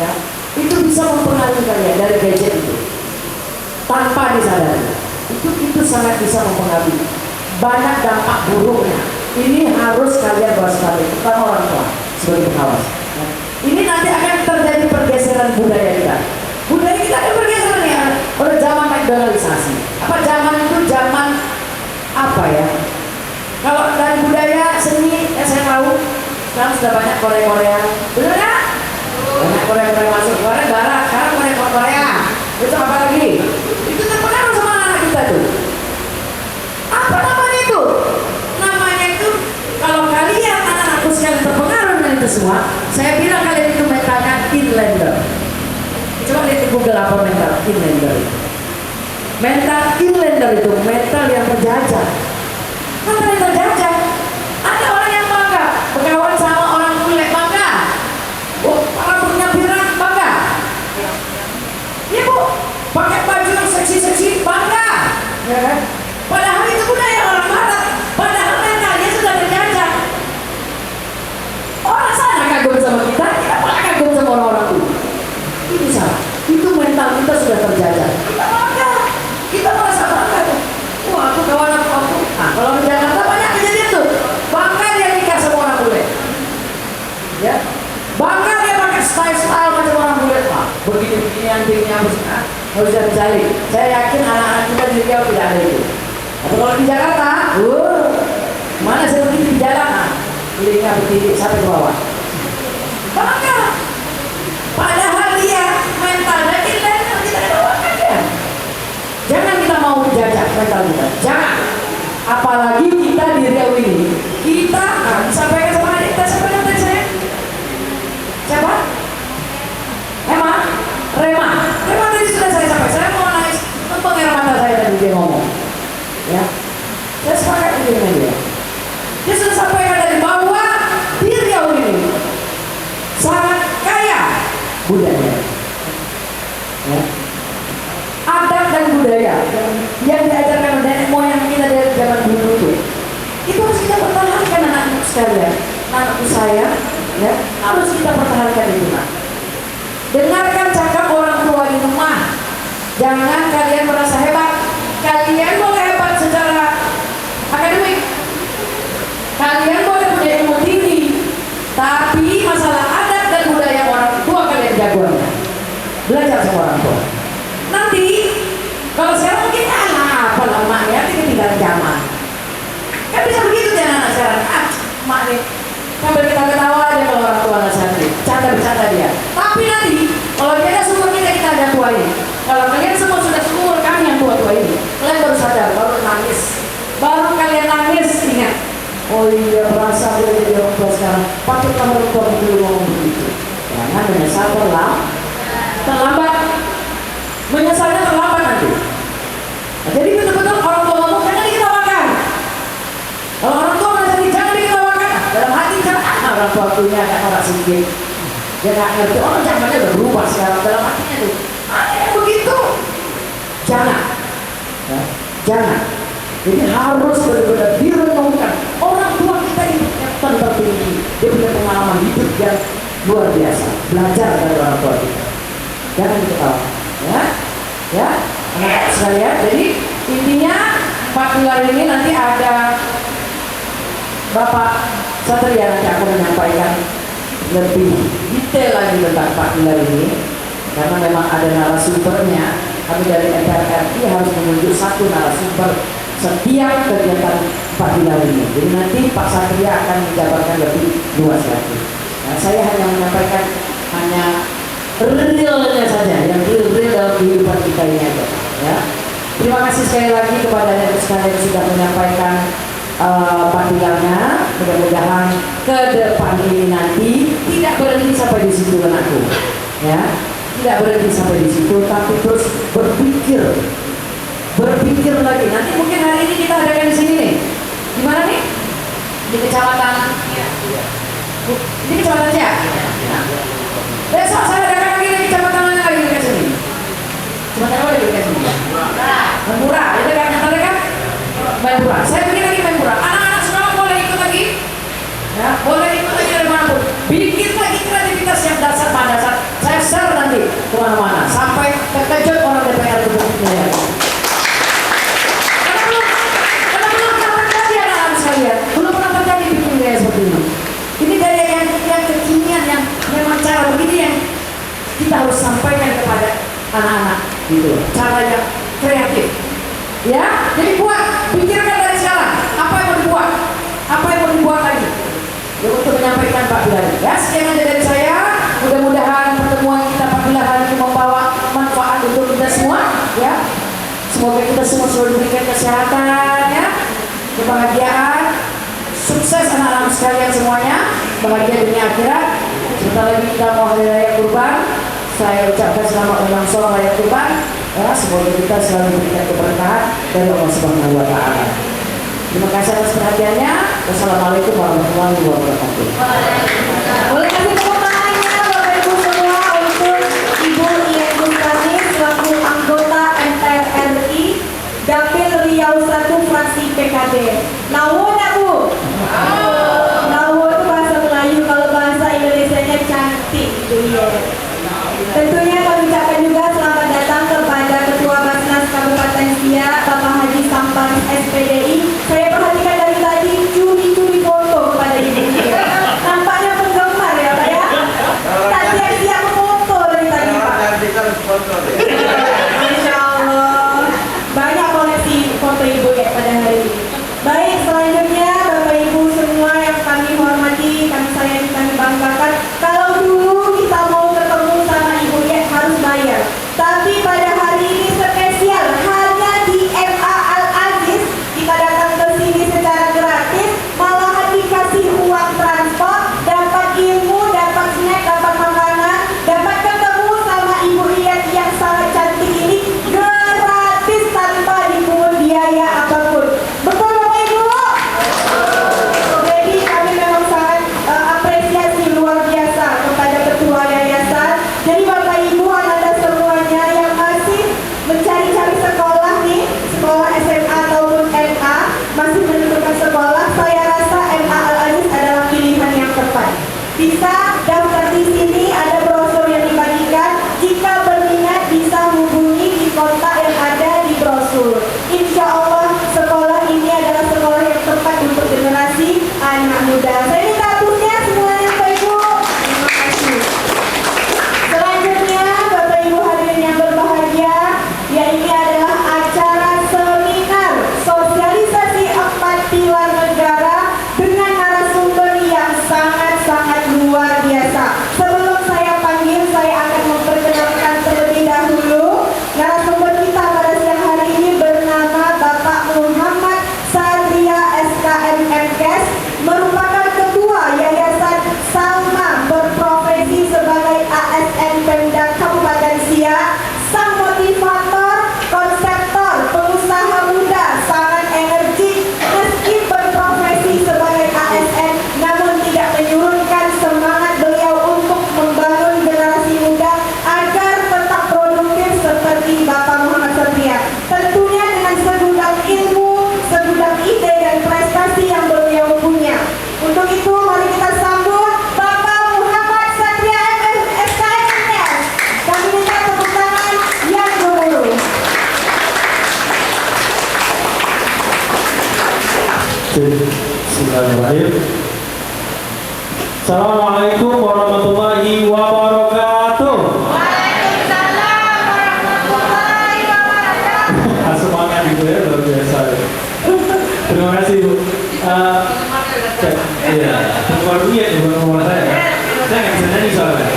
ya, itu bisa mempengaruhi kalian dari gadget itu, tanpa disadari. Itu sangat bisa mempengaruhi. Banyak dampak buruknya. Ini harus kalian waspadai, terutama orang tua sebagai pengawas. Ya. Ini nanti akan terjadi pergeseran budaya kita. Budaya kita akan bergeser nih ya, oleh zaman McDonaldisasi. Apa zaman itu zaman apa ya? Kalau dari budaya seni yang saya tahu, sekarang sudah banyak Korea, benar nggak? Banyak Korea masuk, Korea barat, sekarang Korea. Itu apa lagi? Itu terpengaruh sama anak kita tuh. Apa namanya itu? Namanya itu, kalau kalian anak-anakku sekalian terpengaruh dengan itu semua, saya bilang kalian itu mentalnya inlander. Coba lihat di Google apa mental inlander. Mental inlander itu mental yang terjajah. Mental yang terjajah. Ada orang yang bangga berkawan sama orang bule, bangga. Orang punya pirang, bangga. Ibu pakai baju yang seksi-seksi, bangga. Ya kan? Padahal itu budaya orang barat. Padahal mentalnya sudah terjajah. Orang sana kagum sama kita pula kagum sama orang-orang itu. Ini salah. Itu mental kita sudah terjajah. Kita bangga. Kita merasa bangga tuh. Wah, aku kawan aku. Nah, kalau di Jakarta banyak kejadian tuh. Bangga dia nikah sama orang bule. Ya. Bangga dia pakai style macam orang bule. Pak, begini antingnya harus dicari. Saya yakin anak-anak kita di Riau tidak ada itu. Tapi kalau di Jakarta, mana seperti di jalanan, pilihnya berdiri sampai ke bawah. Bangga. Padahal dia mentalnya kita bawakan dia. Jangan kita mau menjajah mental kita. Jangan. Apalagi kita di Riau ini, kita disampaikan sama adik kita, siapa yang tadi saya? Siapa? Rema tadi sudah saya sampaikan. Saya mau nangis, tumpeng air mata saya tadi dia ngomong. Ya, saya sepakat dengan dia. Dia sudah sampaikan dari bahwa di Riau ini sangat kaya budaya, ya. Adat dan budaya yang diajarkan nenek moyang kita dari zaman dulu itu harus kita pertahankan anak-anak sekalian. Anakku saya, ya, harus kita pertahankan itu. Nah, dengarkan cakap orang tua di rumah. Jangan kalian merasa hebat. Kalian boleh hebat secara akademik, kalian boleh punya ilmu tinggi, tapi masalah adat dan budaya orang tua kalian jagoannya. Belajar sama orang tua. Nanti kalau sekarang mungkin apa lama ya, ketinggalan zaman. Kan bisa begitu ya anak sekarang. Mak nih sambil kita ketawa aja kalau orang tua nasihati, bercanda dia. Tapi nanti kalau dia ada sumur kita ada tua ini. Kalau kalian semua sudah seumur kami yang tua-tua ini, kalian baru sadar, baru nangis. Baru kalian nangis, ingat. Oh iya, berasa dia jadi orang tua sekarang. Patutlah orang tua dulu ngomong begitu. Jangan menyesal terlambat. Menyesalnya terlambat nanti. Nah, jadi betul-betul orang tua ngomong jangan diketawakan. Kalau orang tua menasihati jangan diketawakan. Dalam hati jangan orang tua punya kan orang sedikit. Dia nggak ngerti. Orang zamannya udah berubah sekarang dalam hatinya tuh. Ada yang begitu. Jangan. Ya, jangan. Jadi harus benar-benar direnungkan. Orang tua kita itu yang tertinggi. Dia punya pengalaman hidup yang luar biasa. Belajar dari orang tua kita. jangan diketawa. Ya, anak sekalian. Jadi intinya Pak Pilar ini nanti ada Bapak Satria nanti aku menyampaikan lebih detail lagi tentang Pak Pilar ini, karena memang ada narasumbernya. Kami dari MPR RI harus menunjuk satu narasumber setiap kegiatan Pak Pilar ini. Jadi nanti Pak Satria akan menjabarkan lebih luas lagi. Nah, saya hanya menyampaikan hanya realnya saja, yang real dalam kehidupan kita ini aja. Ya. Terima kasih sekali lagi kepada yang sekalian sudah menyampaikan panggilannya. Mudah-mudahan ke depan ini nanti tidak berhenti sampai di situ anakku, ya, tidak berhenti sampai di situ, tapi terus berpikir lagi. Nanti mungkin hari ini kita adakan di sini nih. Di mana nih? Di kecamatan. Ini kecamatan Siak. Besok saya adakan lagi di kecamatan mana lagi di sini? Kecamatan apa lagi di sini? Mempura. Itu kan yang kan? Mempura. Saya bikin lagi Mempura. Anak-anak semua boleh ikut lagi. Ya, boleh ikut lagi dari manapun. Bikin lagi kreativitas yang dasar pada saat saya share nanti kemana-mana sampai terkejut orang DPR itu. Belum pernah terjadi bikin gaya seperti ini. Ini gaya yang kekinian, yang memang cara begini yang kita harus sampaikan kepada anak-anak gitu. Cara yang kreatif. Ya, jadi pikirkan dari sekarang apa yang mau dibuat, apa yang mau dibuat lagi. Ya, untuk menyampaikan Pak Pilar. Ya, sekian aja dari saya. Mudah-mudahan pertemuan kita Pak Pilar hari ini membawa manfaat untuk kita semua. Ya, semoga kita semua selalu diberikan kesehatan, ya, kebahagiaan, sukses anak-anak sekalian semuanya, bahagia dunia akhirat. Sebentar lagi kita mau hari raya Kurban. Saya ucapkan selamat ulang tahun raya Kurban. Ya, semoga kita selalu diberikan keberkahan dari Allah Subhanahu wa Ta'ala. Terima kasih atas perhatiannya. Wassalamualaikum warahmatullahi wabarakatuh. Boleh kasih tepuk tangannya Bapak Ibu semua untuk Ibu Ien Gustani selaku anggota MPR RI Dapil Riau 1 fraksi PKB. Nawo nak Bu? Nawo itu bahasa Melayu, kalau bahasa Indonesianya cantik itu ya. Tentunya kami ucapkan juga selamat datang kepada Ketua Basnas Kabupaten Siak Bapak Haji Samparis SPDI. Saya perhatikan dari tadi curi-curi foto kepada Ibu. Nampaknya penggaul Bismillahirrahmanirrahim. Assalamualaikum warahmatullahi wabarakatuh. Waalaikumsalam warahmatullahi wabarakatuh. Semangat gitu ya, luar biasa. Terima kasih Bu. Iya, baru ya bukan ngomong saya. Saya nggak bisa nyanyi soalnya.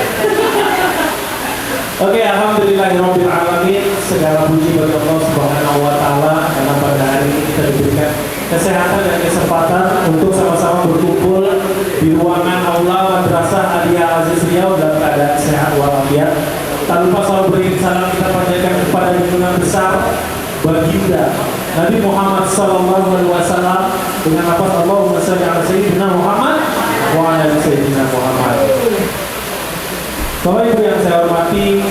Oke, alhamdulillahirabbil alamin. Segala puji bagi Allah Subhanahu wa taala karena pada hari ini kita diberikan kesehatan dan kesempatan untuk sama-sama berkumpul di ruangan aula Madrasah Aliyah Aziz Riau dalam keadaan sehat walafiat. Tak lupa selalu beri salam kita panjatkan kepada junjungan besar baginda Nabi Muhammad sallallahu alaihi wasallam dengan lafaz Allahumma shalli ala sayyidina Muhammad wa ala sayyidina Muhammad. Bapak Ibu yang saya hormati,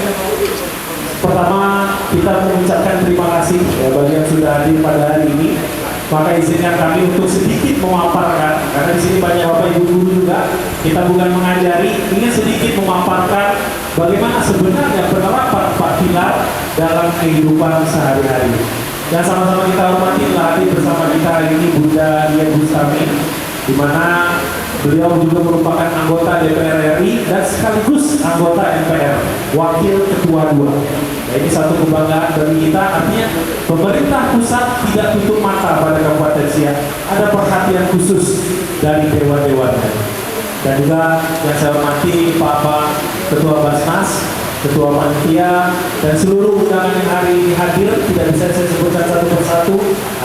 pertama kita mengucapkan terima kasih ya, bagi yang sudah hadir pada hari ini. Maka izinkan kami untuk sedikit memaparkan, karena di sini banyak Bapak Ibu guru juga. Kita bukan mengajari, ingin sedikit memaparkan bagaimana sebenarnya penerapan 4 pilar dalam kehidupan sehari-hari. Dan sama-sama kita hormati telah hadir bersama kita hari ini Bunda Dia Bustami, di mana beliau juga merupakan anggota DPR RI dan sekaligus anggota MPR, wakil ketua 2. Nah, ini satu kebanggaan bagi kita, artinya pemerintah pusat tidak tutup mata pada Kabupaten Siak. Ada perhatian khusus dari dewan-dewannya. Dan juga yang saya hormati Pak Ketua Basnas, Ketua Panitia, dan seluruh undangan yang hari ini hadir, tidak bisa saya sebutkan satu persatu.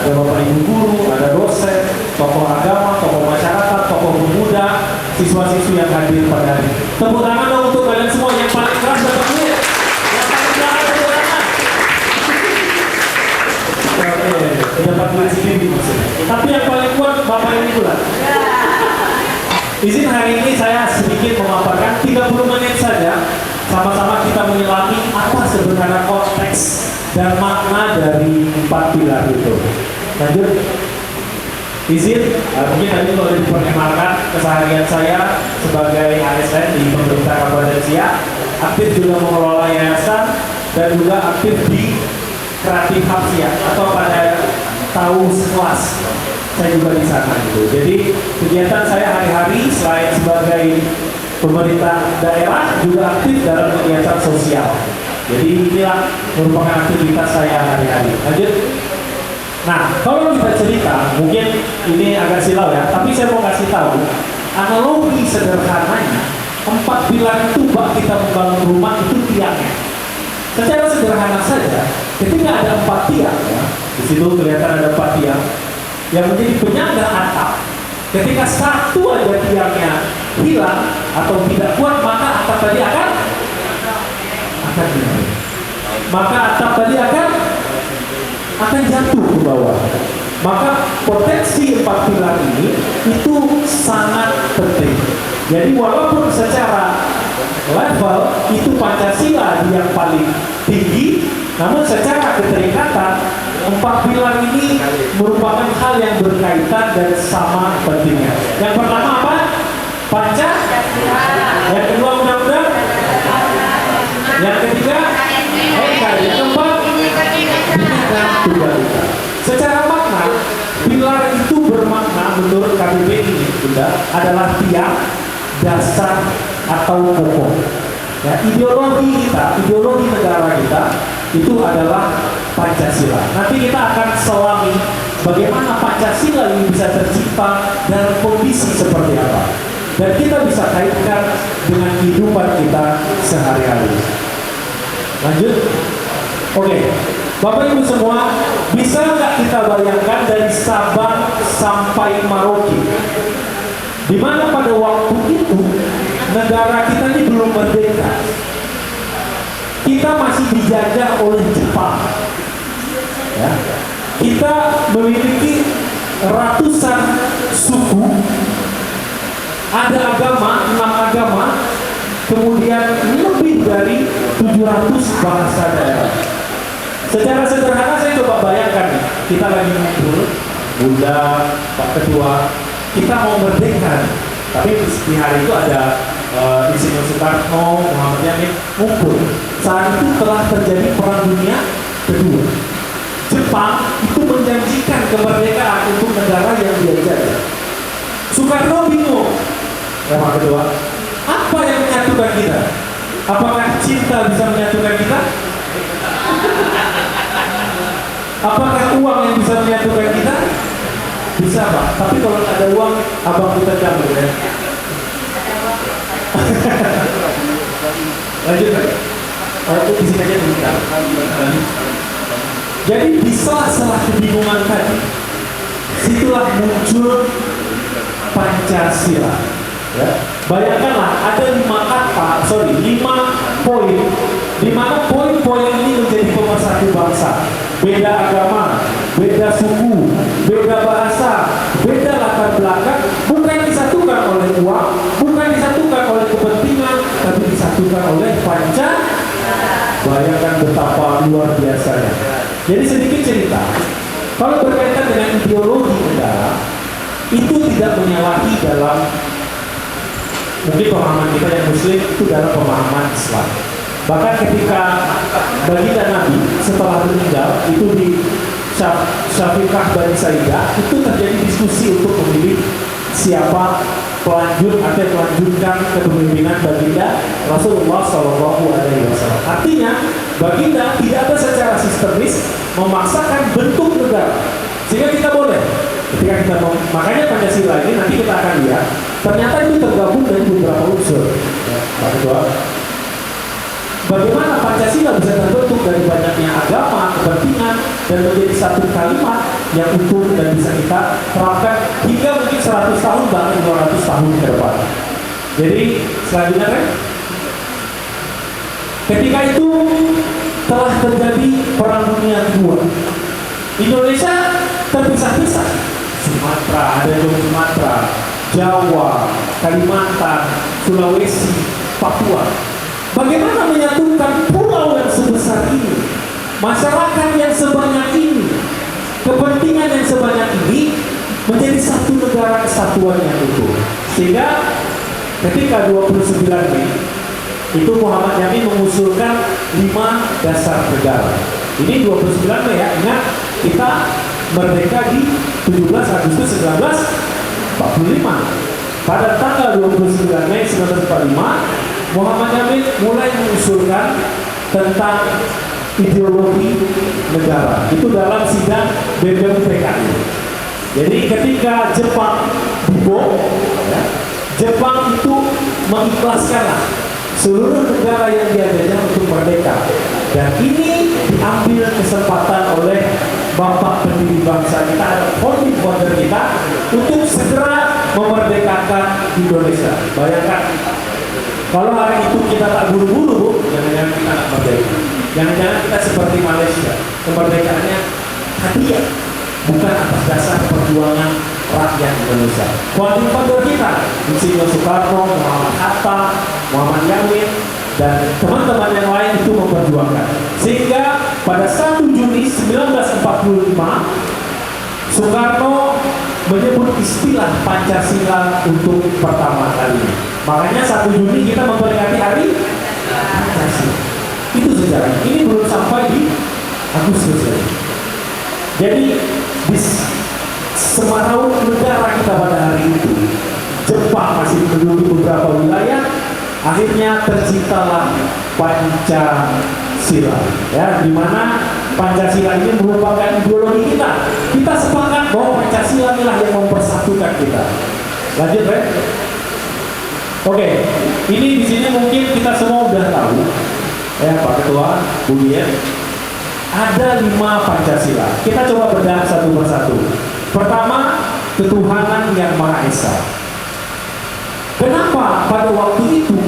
Ada Bapak Ibu guru, ada dosen, tokoh agama, tokoh masyarakat, tokoh pemuda, siswa-siswi yang hadir pada hari ini. Tepuk tangan dong untuk kalian semua yang paling keras dan penuh. Yang paling keras tepuk tangan. Oke, pendapat gue sendiri maksudnya. Tapi yang paling kuat Bapak ini pula. Izin hari ini saya sedikit memaparkan 30 menit saja. Sama-sama kita menyelami apa sebenarnya konteks dan makna dari 4 pilar itu. Lanjut. Izin, mungkin tadi kalau diperkenalkan keseharian saya sebagai ASN di pemerintah Kabupaten Siak, aktif juga mengelola yayasan dan juga aktif di Kreatif Hub Siak atau pada tahun sekelas saya juga di sana gitu. Jadi kegiatan saya hari-hari selain sebagai pemerintah daerah juga aktif dalam kegiatan sosial. Jadi inilah merupakan aktivitas saya hari-hari. Lanjut. Nah, kalau kita cerita, mungkin ini agak silau ya, tapi saya mau kasih tahu analogi sederhananya 4 pilar itu bak kita membangun rumah itu tiangnya. Secara sederhana saja, ketika ada 4 tiang ya, di situ kelihatan ada 4 tiang yang menjadi penyangga atap. Ketika satu aja tiangnya hilang atau tidak kuat, maka atap tadi akan hilang. Maka atap tadi akan jatuh ke bawah. Maka potensi 4 pilar ini itu sangat penting. Jadi walaupun secara level itu Pancasila yang paling tinggi, namun secara keterikatan 4 pilar ini merupakan hal yang berkaitan dan sama pentingnya. Yang pertama apa? Pancasila. Yang kedua undang-undang. Yang ketiga NKRI. Yang keempat Bhinneka Tunggal Ika. Secara makna, pilar itu bermakna menurut KBBI ini adalah tiang, dasar atau pokok. Ya, ideologi kita, ideologi negara kita itu adalah Pancasila. Nanti kita akan selami bagaimana Pancasila ini bisa tercipta dalam kondisi seperti apa. Dan kita bisa kaitkan dengan kehidupan kita sehari-hari. Lanjut. Oke. Bapak Ibu semua, bisa nggak kita bayangkan dari Sabang sampai Merauke, di mana pada waktu itu negara kita ini belum merdeka. Kita masih dijajah oleh Jepang. Ya. Kita memiliki ratusan suku, ada agama, 6 agama, kemudian lebih dari 700 bahasa daerah. Secara sederhana saya coba bayangkan nih, kita lagi ngumpul, Bunda, Pak Ketua, kita mau merdeka, tapi di hari itu ada Insinyur Soekarno, Muhammad Yamin ngumpul. Saat itu telah terjadi Perang Dunia Kedua. Jepang itu menjanjikan kemerdekaan untuk negara yang dia jajah. Soekarno bingung. Yang kedua, apa yang menyatukan kita? Apakah cinta bisa menyatukan kita? Apakah uang yang bisa menyatukan kita? Bisa, Pak. Tapi kalau nggak ada uang, abang kita cabut ya. Lanjut, Pak. Itu di sini aja bentar. Jadi di sela-sela kebingungan tadi, situlah muncul Pancasila. Ya. Bayangkanlah ada 5 poin, di mana poin-poin ini menjadi pemersatu bangsa. Beda agama, beda suku, beda bahasa, beda latar belakang, bukan disatukan oleh uang, bukan disatukan oleh kepentingan, tapi disatukan oleh Pancasila. Bayangkan betapa luar biasanya. Jadi sedikit cerita, kalau berkaitan dengan ideologi negara, itu tidak menyalahi dalam mungkin pemahaman kita yang Muslim itu dalam pemahaman Islam. Bahkan ketika baginda Nabi setelah meninggal itu di Syafiqah Bani Saidah itu terjadi diskusi untuk memilih siapa pelanjut atau melanjutkan kepemimpinan baginda Rasulullah SAW. Artinya baginda tidak ada secara sistemis memaksakan bentuk negara, sehingga kita boleh ketika kita makanya Pancasila ini nanti kita akan lihat ternyata itu tergabung dari beberapa unsur. Pak Ketua, bagaimana Pancasila bisa terbentuk dari banyaknya agama, kepentingan, dan menjadi satu kalimat yang utuh dan bisa kita terapkan hingga mungkin 100 tahun bahkan 200 tahun ke depan. Jadi selanjutnya kan, ketika itu telah terjadi Perang Dunia Kedua. Indonesia terpisah-pisah. Sumatera, ada yang Sumatera, Jawa, Kalimantan, Sulawesi, Papua. Bagaimana menyatukan pulau yang sebesar ini, masyarakat yang sebanyak ini, kepentingan yang sebanyak ini menjadi satu negara kesatuan yang utuh. Sehingga ketika 29 Mei itu Muhammad Yamin mengusulkan 5 dasar negara. Ini 29 Mei ya, ingat kita merdeka di 17 Agustus 1945. Pada tanggal 29 Mei 1945 Muhammad Yamin mulai mengusulkan tentang ideologi negara. Itu dalam sidang BPUM PKI. Jadi ketika Jepang dibom, ya, Jepang itu mengikhlaskanlah seluruh negara yang dia jajah untuk merdeka. Dan ini diambil kesempatan oleh Bapak pendiri bangsa kita, founding father kita, untuk segera memerdekakan Indonesia. Bayangkan, kalau hari itu kita tak buru-buru, jangan-jangan kita tak merdeka. Jangan-jangan kita seperti Malaysia, kemerdekaannya hadiah, bukan atas dasar perjuangan rakyat Indonesia. Founding father kita, Insinyur Soekarno, Muhammad Hatta, Muhammad Yamin, dan teman-teman yang lain itu memperjuangkan. Sehingga pada 1 Juni 1945 Soekarno menyebut istilah Pancasila untuk pertama kalinya. Makanya 1 Juni kita memperingati hari Pancasila. Itu sejarah. Ini belum sampai di Agustus. Jadi di semarau negara kita pada hari itu, Jepang masih menduduki beberapa wilayah. Akhirnya terciptalah Pancasila, ya, di mana Pancasila ini merupakan ideologi kita. Kita sepakat bahwa Pancasila inilah yang mempersatukan kita. Lanjut, Ren. Oke, ini di sini mungkin kita semua udah tahu, ya Pak Ketua, Bu Dian, ada 5 Pancasila. Kita coba bedah satu persatu. Pertama, ketuhanan yang Maha Esa. Kenapa pada waktu itu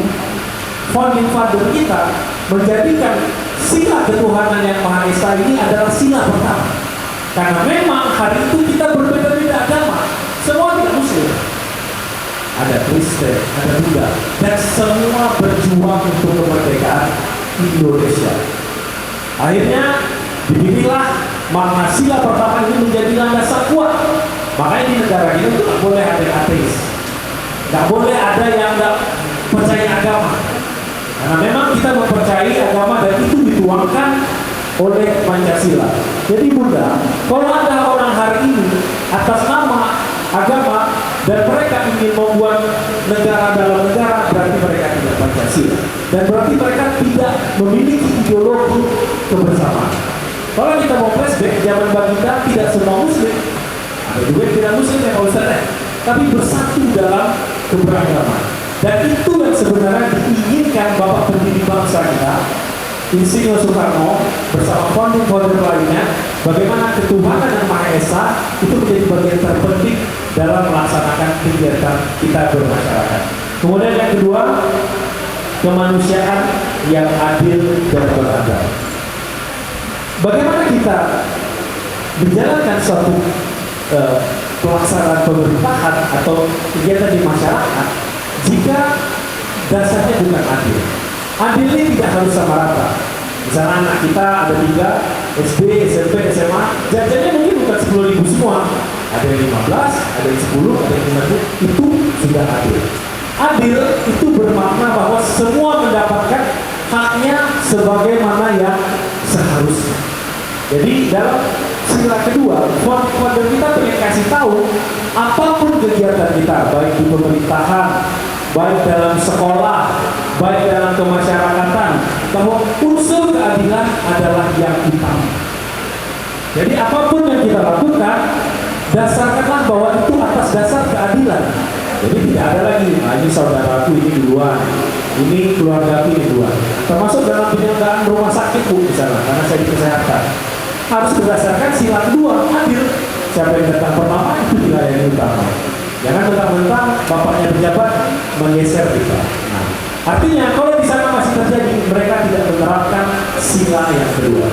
founding father kita menjadikan sila ketuhanan yang Maha Esa ini adalah sila pertama? Karena memang hari itu kita berbeda-beda agama, semua tidak Muslim, ada Kristen, ada Buddha, dan semua berjuang untuk kemerdekaan Indonesia. Akhirnya dipilihlah mana sila pertama ini menjadi landasan kuat. Makanya di negara kita itu tidak boleh ada ateis, nggak boleh ada yang nggak percaya agama, karena memang kita mempercayai agama dan itu dituangkan oleh Pancasila. Jadi Bunda, kalau ada orang hari ini atas nama agama dan mereka ingin membuat negara dalam negara, berarti mereka tidak Pancasila. Dan berarti mereka tidak memiliki ideologi kebersamaan. Kalau kita mau flashback, zaman Baginda tidak semua muslim, ada juga yang tidak muslim ya Pak Ustaz, tapi bersatu dalam keberagaman. Dan itu yang sebenarnya diinginkan Bapak pendiri bangsa kita, Insinyur Soekarno bersama founding-founder lainnya, bagaimana ketuhanan yang Maha Esa itu menjadi bagian terpenting dalam melaksanakan kegiatan kita bermasyarakat. Kemudian yang kedua, kemanusiaan yang adil dan beradab. Bagaimana kita menjalankan suatu pelaksanaan pemerintahan atau kegiatan di masyarakat jika dasarnya bukan adil. Adil ini tidak harus sama rata. Misalnya anak kita ada 3, SD, SMP, SMA, jajannya mungkin bukan 10.000 semua. Ada yang 15, ada yang 10, ada yang 15, itu sudah adil. Adil itu bermakna bahwa semua mendapatkan haknya sebagaimana yang seharusnya. Jadi dalam sila kedua, founder kita pengen kasih tahu apapun kegiatan kita, baik di pemerintahan, baik dalam sekolah, baik dalam kemasyarakatan, bahwa unsur keadilan adalah yang utama. Jadi apapun yang kita lakukan, dasarkanlah bahwa itu atas dasar keadilan. Jadi tidak ada lagi, ini saudaraku ini duluan, ini keluarga ini duluan. Termasuk dalam penyelenggaraan rumah sakit Bu, misalnya, karena saya di kesehatan. Harus berdasarkan sila kedua, adil. Siapa yang datang pertama itu dilayani utama. Jangan mentang-mentang bapaknya pejabat menggeser kita. Nah, artinya kalau di sana masih terjadi, mereka tidak menerapkan sila yang kedua.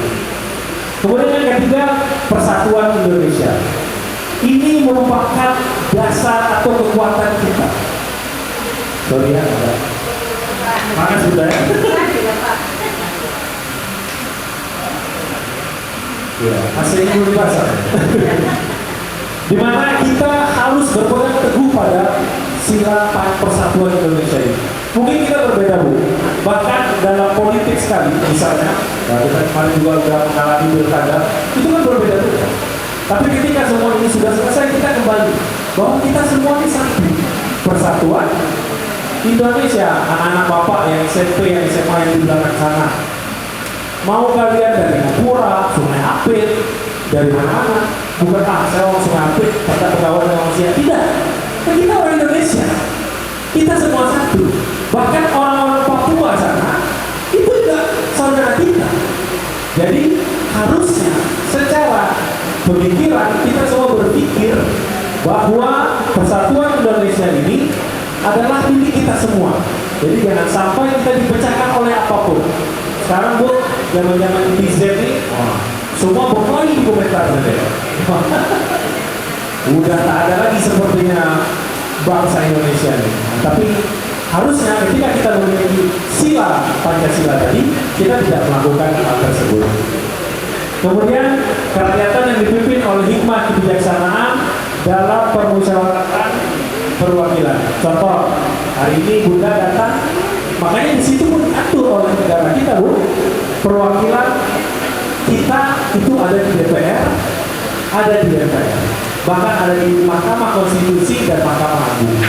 Kemudian yang ketiga, persatuan Indonesia. Ini merupakan dasar atau kekuatan kita. Sorry ya, ada. Mana sudah ya? Ya, asli belum dipasang. Di mana kita harus berpegang teguh pada sila persatuan Indonesia ini. Mungkin kita berbeda Bu, bahkan dalam politik sekali, misalnya, kita kemarin juga sudah mengalami pilkada, itu kan berbeda-beda. Tapi ketika semua ini sudah selesai, kita kembali bahwa kita semua ini satu. Persatuan Indonesia, anak-anak bapak yang SMP, yang SMA yang di belakang sana. Mau kalian dari Pura, Sungai Apit, dari mana-mana, bukan saya orang Sungai Apit, kata pegawai dan manusia, tidak. Kita orang Indonesia, kita semua satu. Bahkan orang-orang Papua sana, itu juga saudara kita. Jadi harusnya secara pemikiran kita semua berpikir bahwa persatuan Indonesia ini adalah milik kita semua. Jadi jangan sampai kita dipecahkan oleh apapun. Sekarang Bu, zaman-zaman netizen ini, semua bermain di komentar saja. Udah tak ada lagi sepertinya bangsa Indonesia ini. Nah, tapi harusnya ketika kita memiliki sila Pancasila tadi, kita tidak melakukan hal tersebut. Kemudian kerakyatan yang dipimpin oleh hikmah kebijaksanaan dalam permusyawaratan perwakilan. Contoh, hari ini Bunda datang, makanya di situ pun diatur oleh negara kita Bu, perwakilan kita itu ada di DPR, ada di MPR, bahkan ada di Mahkamah Konstitusi dan Mahkamah Agung.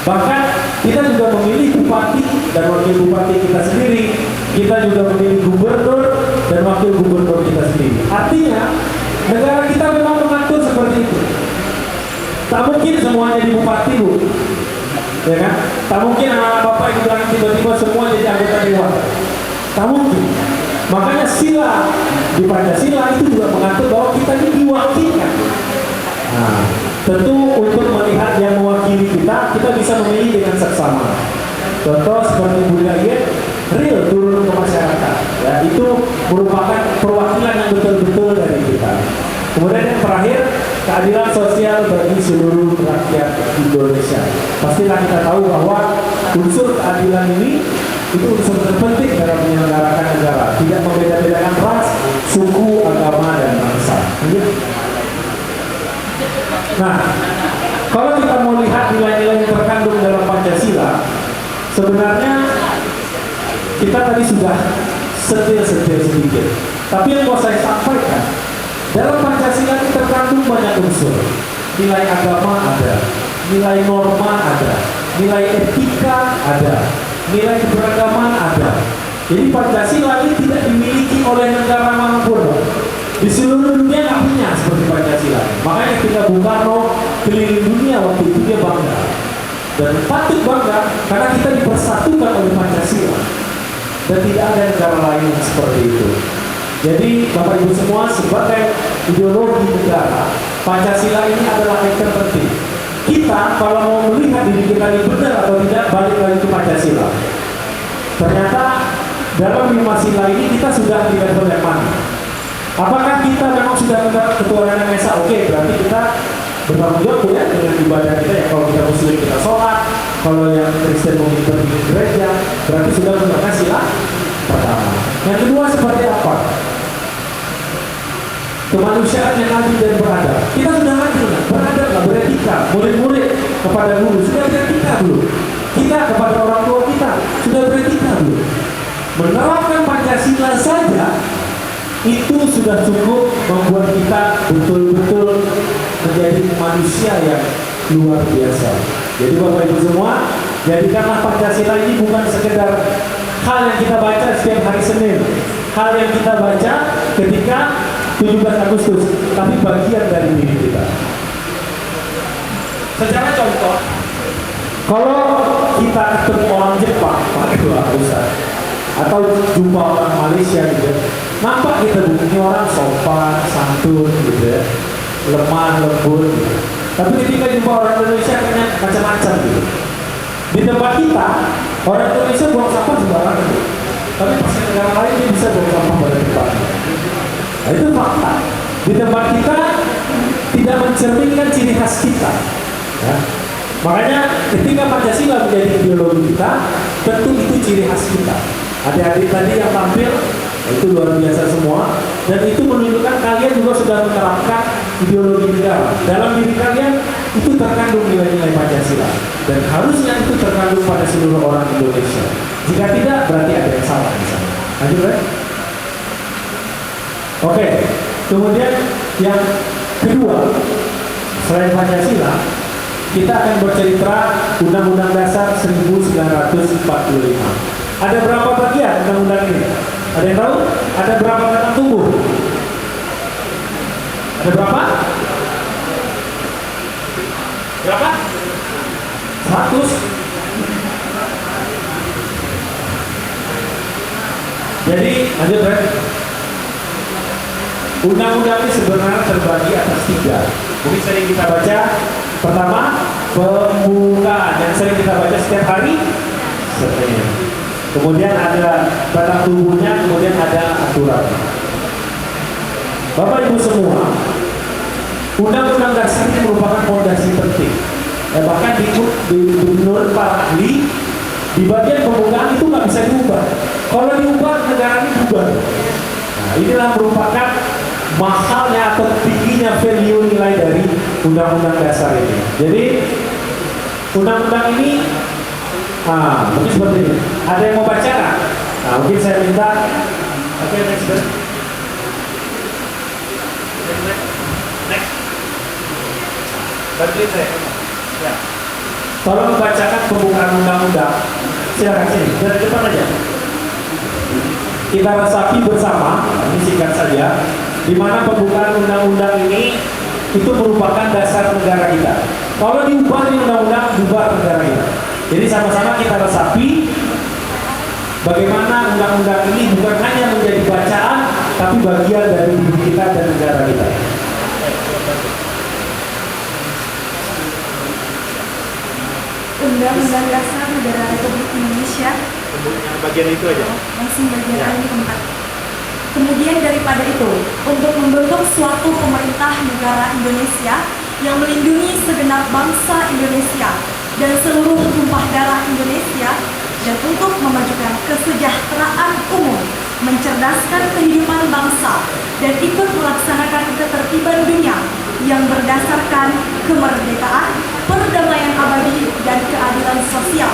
Bahkan kita juga memilih bupati dan wakil bupati kita sendiri. Kita juga memilih gubernur dan wakil gubernur kita sendiri. Artinya negara kita memang mengatur seperti itu. Tak mungkin semuanya di bupati Bu, ya kan? Tak mungkin anak bapak yang bilang tiba-tiba semua jadi anggota dewan. Tak mungkin. Makanya sila di Pancasila itu juga mengatur bahwa kita ini diwakilkan. Nah, tentu untuk melihat yang mewakili kita, kita bisa memilih dengan seksama. Contoh seperti budaya real turun ke masyarakat, ya, itu merupakan perwakilan yang betul-betul dari kita. Kemudian yang terakhir, keadilan sosial bagi seluruh rakyat Indonesia. Pastilah kita tahu bahwa unsur keadilan ini itu unsur terpenting dalam menyelenggarakan negara. Tidak membeda-bedakan ras, suku, agama, dan bangsa. Nah, kalau kita mau lihat nilai-nilai yang terkandung dalam Pancasila, sebenarnya kita tadi sudah setil sedikit. Tapi yang mau saya sampaikan, dalam Pancasila ini terkandung banyak unsur. Nilai agama ada, nilai norma ada, nilai etika ada, nilai keberagaman ada. Jadi Pancasila ini tidak dimiliki oleh negara manapun. Di seluruh dunia nggak punya seperti Pancasila. Makanya ketika Bung Karno keliling dunia waktu itu dia bangga. Dan patut bangga karena kita dipersatukan oleh Pancasila. Dan tidak ada negara lain yang seperti itu. Jadi Bapak Ibu semua, sebagai ideologi negara, Pancasila ini adalah yang terpenting. Kita kalau mau melihat diri kita ini benar atau tidak, balik lagi ke Pancasila. Ternyata dalam 5 sila ini kita sudah di level yang mana? Apakah kita memang sudah ketuhanan yang Esa? Oke, berarti kita bertanggung jawab ya dengan ibadah kita ya. Kalau kita Muslim kita sholat, kalau yang Kristen mungkin pergi ke gereja, berarti sudah menerapkan sila pertama. Yang kedua seperti apa? Kemanusiaan yang adil dan beradab. Kita sudah adil, beradab, beretika, murid-murid kepada guru sudah beretika belum? Kita kepada orang tua kita sudah beretika belum? Menerapkan Pancasila saja itu sudah cukup membuat kita betul-betul menjadi manusia yang luar biasa. Jadi Bapak Ibu semua, jadikanlah Pancasila ini bukan sekedar hal yang kita baca setiap hari Senin, hal yang kita baca ketika 17 Agustus, tapi bagian dari diri kita. Secara contoh, kalau kita ketemu orang Jepang, pakai bahasa atau jumpa orang Malaysia gitu, nampak kita ini orang sopan, santun gitu, lemah, lembut gitu. Tapi ketika jumpa orang Indonesia kayaknya macam-macam gitu. Di tempat kita, orang Indonesia buang sampah sembarangan gitu. Tapi pas negara lain dia bisa buang sampah pada tempatnya. Nah, itu fakta. Di tempat kita tidak mencerminkan ciri khas kita. Ya. Makanya ketika Pancasila menjadi ideologi kita, tentu itu ciri khas kita. Adik-adik tadi yang tampil itu luar biasa semua, dan itu menunjukkan kalian juga sudah menerapkan ideologi negara. Dalam diri kalian itu terkandung nilai-nilai Pancasila, dan harusnya itu terkandung pada seluruh orang Indonesia. Jika tidak, berarti ada yang salah di sana. Lanjut, ya? Oke, kemudian yang kedua, selain Pancasila, kita akan bercerita Undang-Undang Dasar 1945. Ada berapa bagian undang-undang ini? Ada yang tahu? Ada berapa batang tubuh? Ada berapa? Berapa? 100. Jadi, lanjut, Red. Undang-undang ini sebenarnya terbagi atas 3. Mungkin sering kita baca. Pertama, pembukaan yang sering kita baca setiap hari. Seperti kemudian ada batang tubuhnya, kemudian ada aturan. Bapak Ibu semua, Undang-Undang Dasar ini merupakan fondasi penting. Bahkan menurut para ahli, di bagian pembukaan itu nggak bisa diubah. Kalau diubah, negara ini berubah. Nah, inilah merupakan mahalnya atau tingginya value nilai dari Undang-Undang Dasar ini. Jadi, Undang-Undang ini mungkin seperti ini. Ada yang mau baca? Nah, mungkin saya minta. Oke, next. Next. Bantuin saya. Ya. Tolong membacakan pembukaan undang-undang. Silakan sini, dari depan aja. Kita resapi bersama. Ini singkat saja. Di mana pembukaan undang-undang ini itu merupakan dasar negara kita. Kalau diubah di undang-undang, diubah negara kita. Jadi sama-sama kita resapi bagaimana undang-undang ini bukan hanya menjadi bacaan, tapi bagian dari diri kita dan negara kita. Undang-Undang Dasar Negara Republik Indonesia. Yang bagian itu aja. Langsung bagian ini keempat. Kemudian daripada itu, untuk membentuk suatu pemerintah negara Indonesia yang melindungi segenap bangsa Indonesia dan seluruh tumpah darah Indonesia, dan untuk memajukan kesejahteraan umum, mencerdaskan kehidupan bangsa, dan ikut melaksanakan ketertiban dunia yang berdasarkan kemerdekaan, perdamaian abadi, dan keadilan sosial.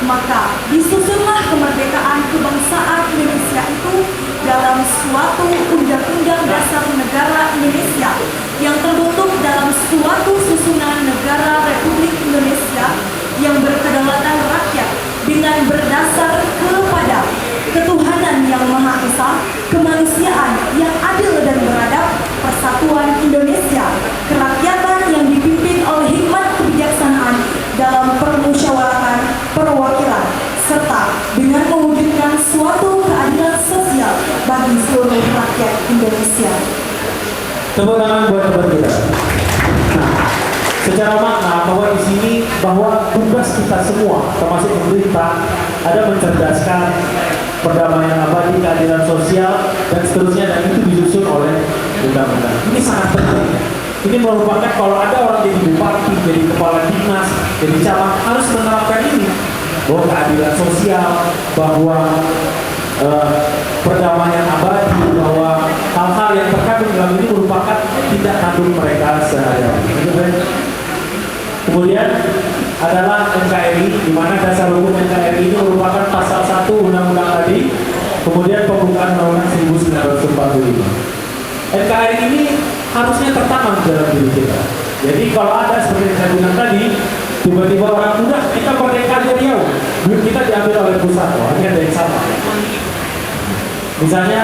Maka disusunlah kemerdekaan kebangsaan Indonesia itu dalam suatu undang Persatuan Indonesia, kerakyatan yang dipimpin oleh hikmat kebijaksanaan dalam permusyawaratan perwakilan, serta dengan mewujudkan suatu keadilan sosial bagi seluruh rakyat Indonesia. Tepuk tangan buat teman kita. Nah, secara makna bahwa di sini bahwa tugas kita semua, termasuk pemerintah, ada mencerdaskan perdamaian abadi, keadilan sosial dan seterusnya, dan itu disusun oleh undang-undang. Ini sangat penting. Ini merupakan kalau ada orang jadi bupati, jadi kepala dinas, jadi camat harus menerapkan ini, bahwa keadilan sosial, bahwa perdamaian abadi, bahwa hal-hal yang terkandung dalam ini merupakan tindak tanduk mereka sehari-hari. Kemudian adalah NKRI, di mana dasar hukum NKRI ini merupakan pasal 1 undang-undang tadi, kemudian pembukaan undang-undang 1945. NKRI ini harusnya tertanam dalam diri kita. Jadi kalau ada seperti yang saya bilang tadi, tiba-tiba orang muda kita merdeka aja Riau, duit kita diambil oleh pusat, ini ada yang sama. Misalnya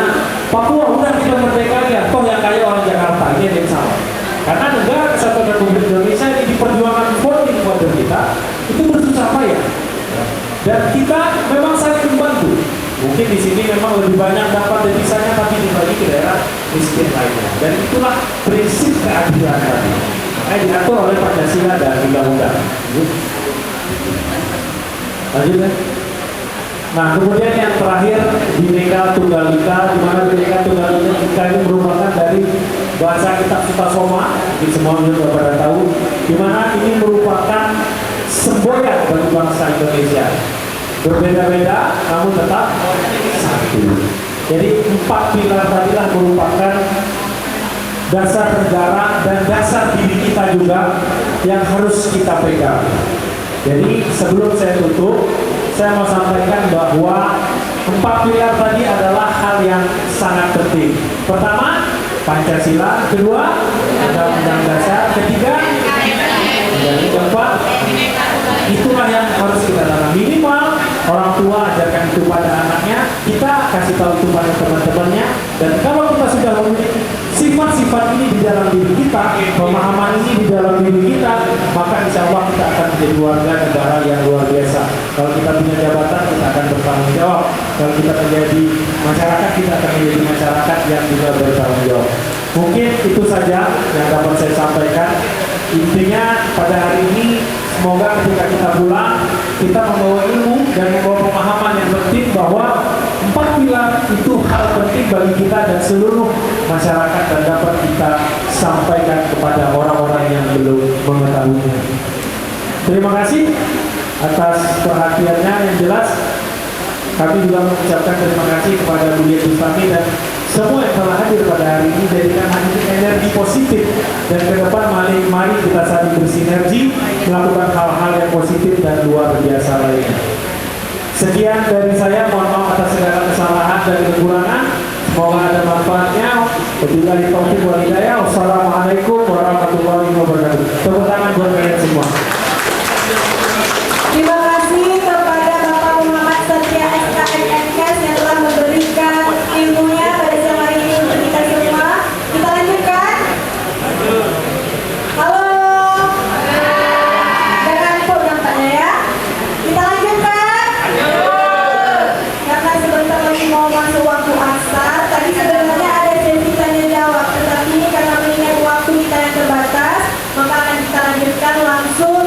Papua udah kita merdeka aja, toh yang kaya orang Jakarta, ini ada yang sama. Karena negara kesatuan Republik Indonesia ini diperjuangkan founding father kita itu bersusah payah, dan kita memang saling membantu. Mungkin di sini memang lebih banyak dapat devisanya, tapi dibagi ke daerah miskin lainnya. Dan itulah prinsip keadilan tadi. Makanya diatur oleh Pancasila dan undang-undang. Lanjut ya. Nah, kemudian yang terakhir Bhinneka Tunggal Ika, di mana Bhinneka Tunggal Ika ini merupakan dari bahasa kitab Sutasoma, di semua sudah pada tahu, di mana ini merupakan semboyan bagi bangsa Indonesia. Berbeda-beda, namun tetap satu. Jadi 4 pilar tadilah merupakan dasar negara dan dasar diri kita juga yang harus kita pegang. Jadi sebelum saya tutup, saya mau sampaikan bahwa 4 pilar tadi adalah hal yang sangat penting. Pertama, Pancasila. Kedua, Undang-Undang Dasar. Ketiga, dan keempat, itulah yang harus kita tanam. Minimal orang tua ajarkan itu pada anaknya, kita kasih tahu itu pada teman-temannya, dan kalau kita sudah memiliki sifat-sifat ini di dalam diri kita, pemahaman ini di dalam diri kita, maka insya Allah kita akan menjadi warga negara yang luar biasa. Kalau kita punya jabatan, kita akan bertanggung jawab. Kalau kita menjadi masyarakat, kita akan menjadi masyarakat yang juga bertanggung jawab. Mungkin itu saja yang dapat saya sampaikan. Intinya pada hari ini, semoga ketika kita pulang, kita membawa ilmu dan membawa pemahaman yang penting bahwa 4 pilar itu hal penting bagi kita dan seluruh masyarakat, dan dapat kita sampaikan kepada orang-orang yang belum mengetahuinya. Terima kasih atas perhatiannya. Yang jelas kami juga mengucapkan terima kasih kepada Bu Dian Bustami dan semua yang telah hadir pada hari ini. Jadikan hadir energi positif, dan ke depan mari kita saling bersinergi melakukan hal-hal yang positif dan luar biasa lainnya. Sekian dari saya, mohon maaf atas segala kesalahan dan kekurangan. Semoga ada manfaatnya. Wabillahi taufiq wal hidayah. Wassalamualaikum warahmatullahi wabarakatuh. Tepuk tangan buat kalian semua. Terima kasih kepada Bapak Muhammad Satya SKMMKes yang telah memberikan ilmunya pada siang hari ini untuk kita semua. Kita lanjutkan. Halo. Jangan ngantuk nampaknya ya. Kita lanjutkan. Karena sebentar lagi mau masuk waktu asar. Tadi sebenarnya ada sesi tanya jawab, tetapi karena mengingat waktu kita yang terbatas, maka akan kita lanjutkan langsung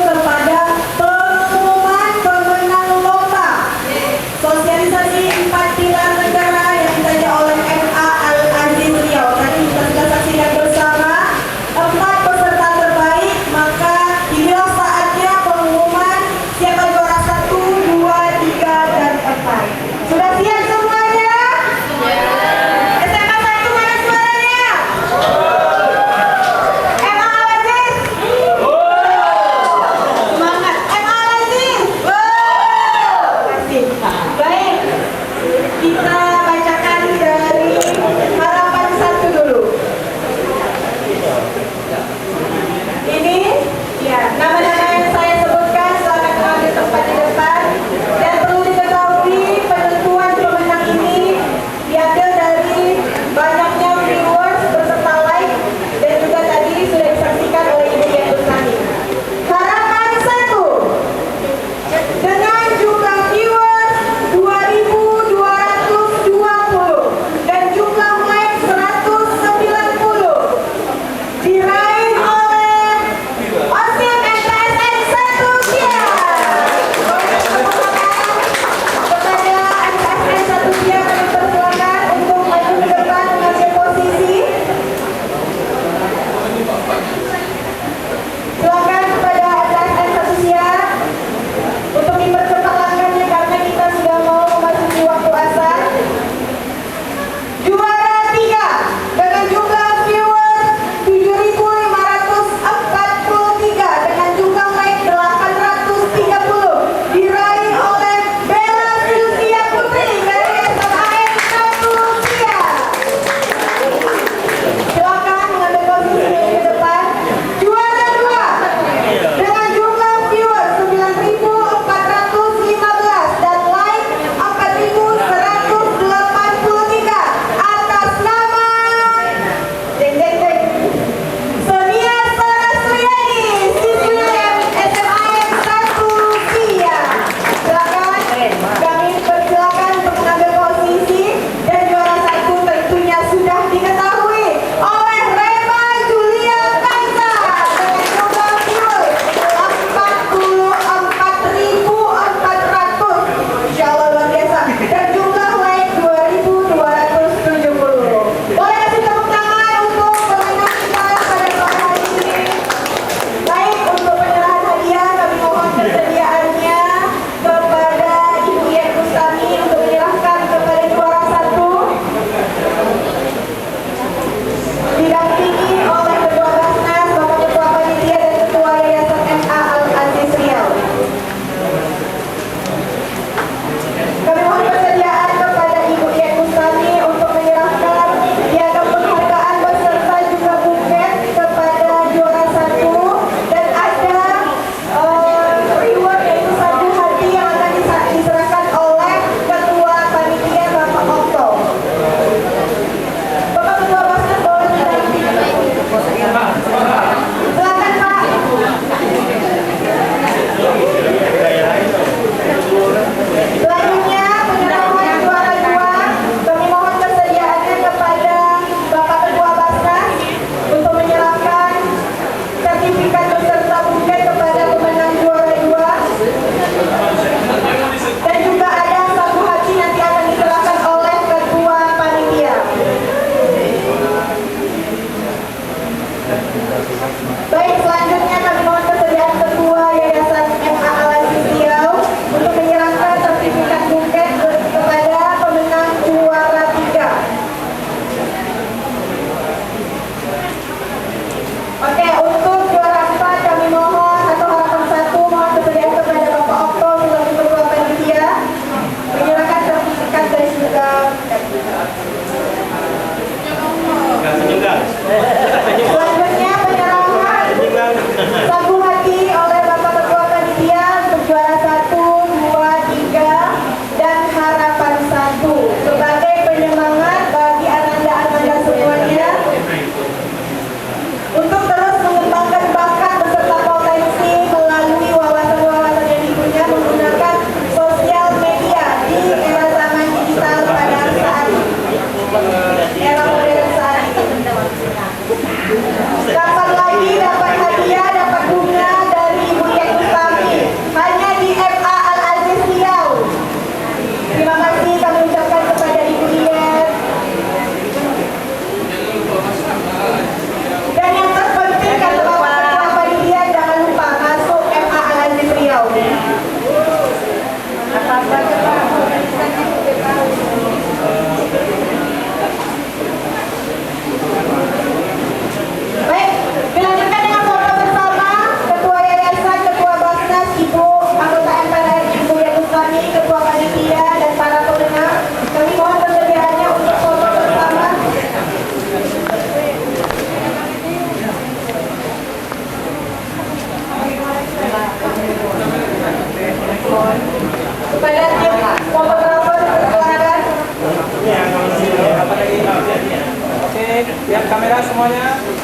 Lihat kamera semuanya. 1,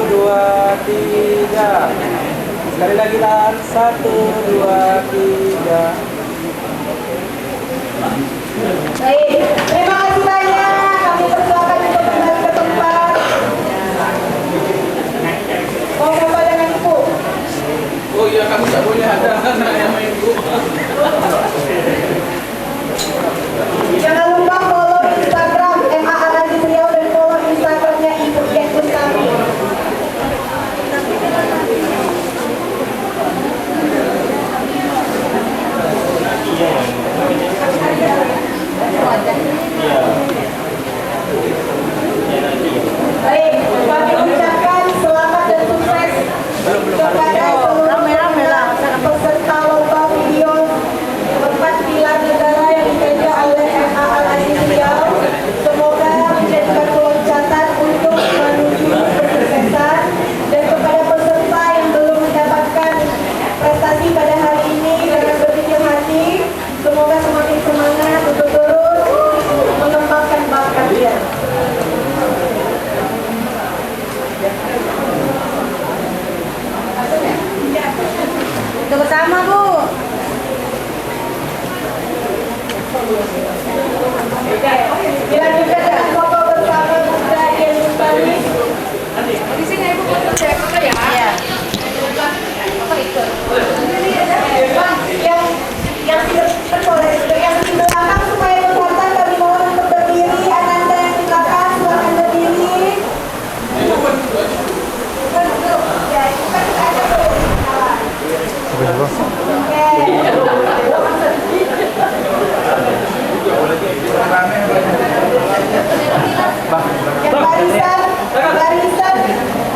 2, 3. Sekali lagi tahan. 1, 2, 3. Baik, terima kasih banyak. Kami persilakan untuk kembali ke tempat. Mau berapa dengan Ibu? Oh iya, kamu tak boleh ada anak yang main Bu. Jangan lupa follow Instagram MA Al-Aziz Riau dan follow Instagramnya Ibu Dian Bustami. Baik, kami ucapkan selamat dan sukses kepada seluruh peserta lomba video 4 pilar negara yang dipegang oleh MA Al-Aziz Riau. Semoga menjadikan loncatan untuk menuju kesuksesan, dan kepada peserta yang belum mendapatkan prestasi pada hari ini, dengan berkecil hati, semoga semakin semangat untuk terus mengembangkan bakatnya. Untuk bersama Bu. Dilanjutkan dengan foto bersama Bunda Dian Bustami. Di sini Ibu foto ya? Iya. Yang di belakang supaya kelihatan, kami mohon untuk berdiri. Ananda yang di belakang silakan berdiri. Ya, itu kan ada tuh. Oke. Yang barisan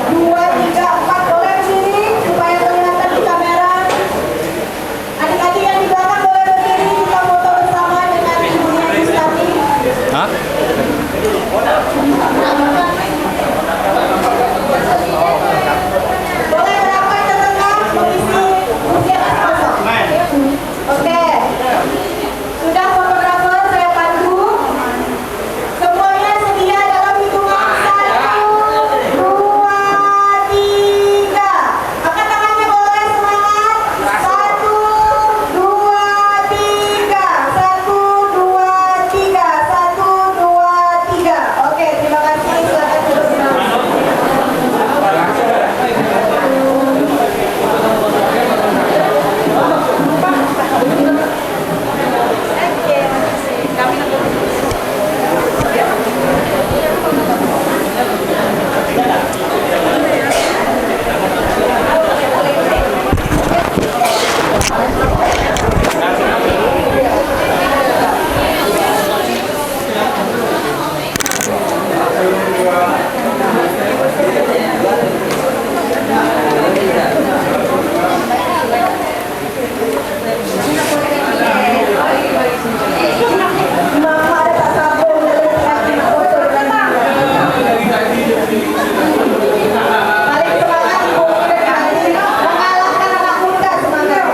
2, 3, 4 boleh berdiri supaya kelihatan di kamera. Adik-adik yang di belakang boleh berdiri, kita foto bersama dengan Ibu Dian Bustami. Boleh merapat ke tengah, mengisi kursi atas kosong. Oke. Sudah fotografer, saya pandu. Semuanya sedia dalam hitungan 1, 2, 3. Angkat tangannya boleh, semangat. 1, 2, 3. 1, 2, 3. 1, 2, 3. Oke, terima kasih. Silakan duduk. Mama ada tak sabun dari hati kotor dan paling semangat Ibu dari hati mengalahkan anak muda. Semangat.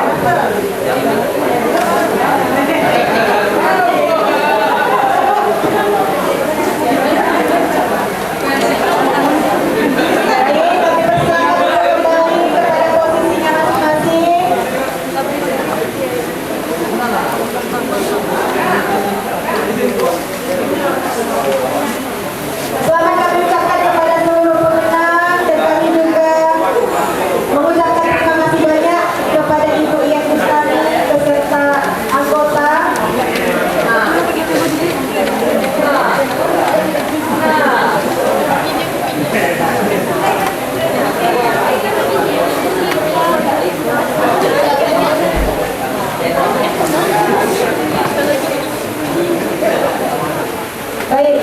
Jadi kami persilakan untuk kembali kepada posisinya masing-masing. Selamat kami ucapkan kepada seluruh pemenang, dan kami juga mengucapkan terima kasih banyak kepada Ibu Dian Bustami beserta anggota. Baik.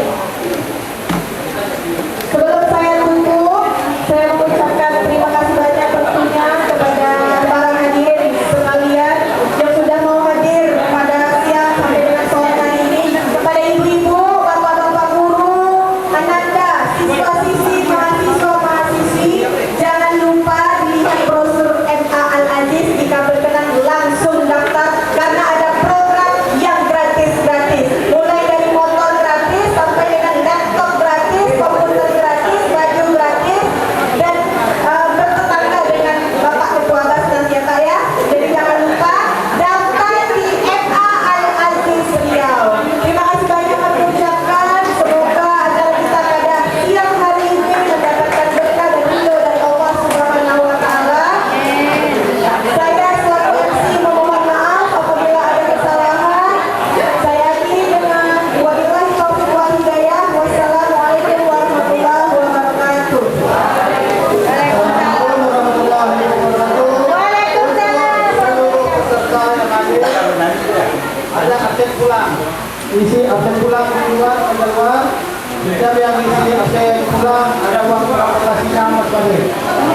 Sebelum saya tutup, saya mengucapkan terima kasih banyak tentunya kepada para hadirin sekalian yang sudah mau hadir pada siang sampai dengan sore hari ini. Kepada ibu-ibu, bapak-bapak guru, ananda, siswa-siswi, mahasiswa-mahasiswi, jangan lupa dilihat brosur MA Al-Aziz jika berkenan langsung daftar, karena ada program yang gratis-gratis. Mulai dari motor gratis sampai dengan Kita yang isi AC kurang, ada uang transportasinya Mas Bade.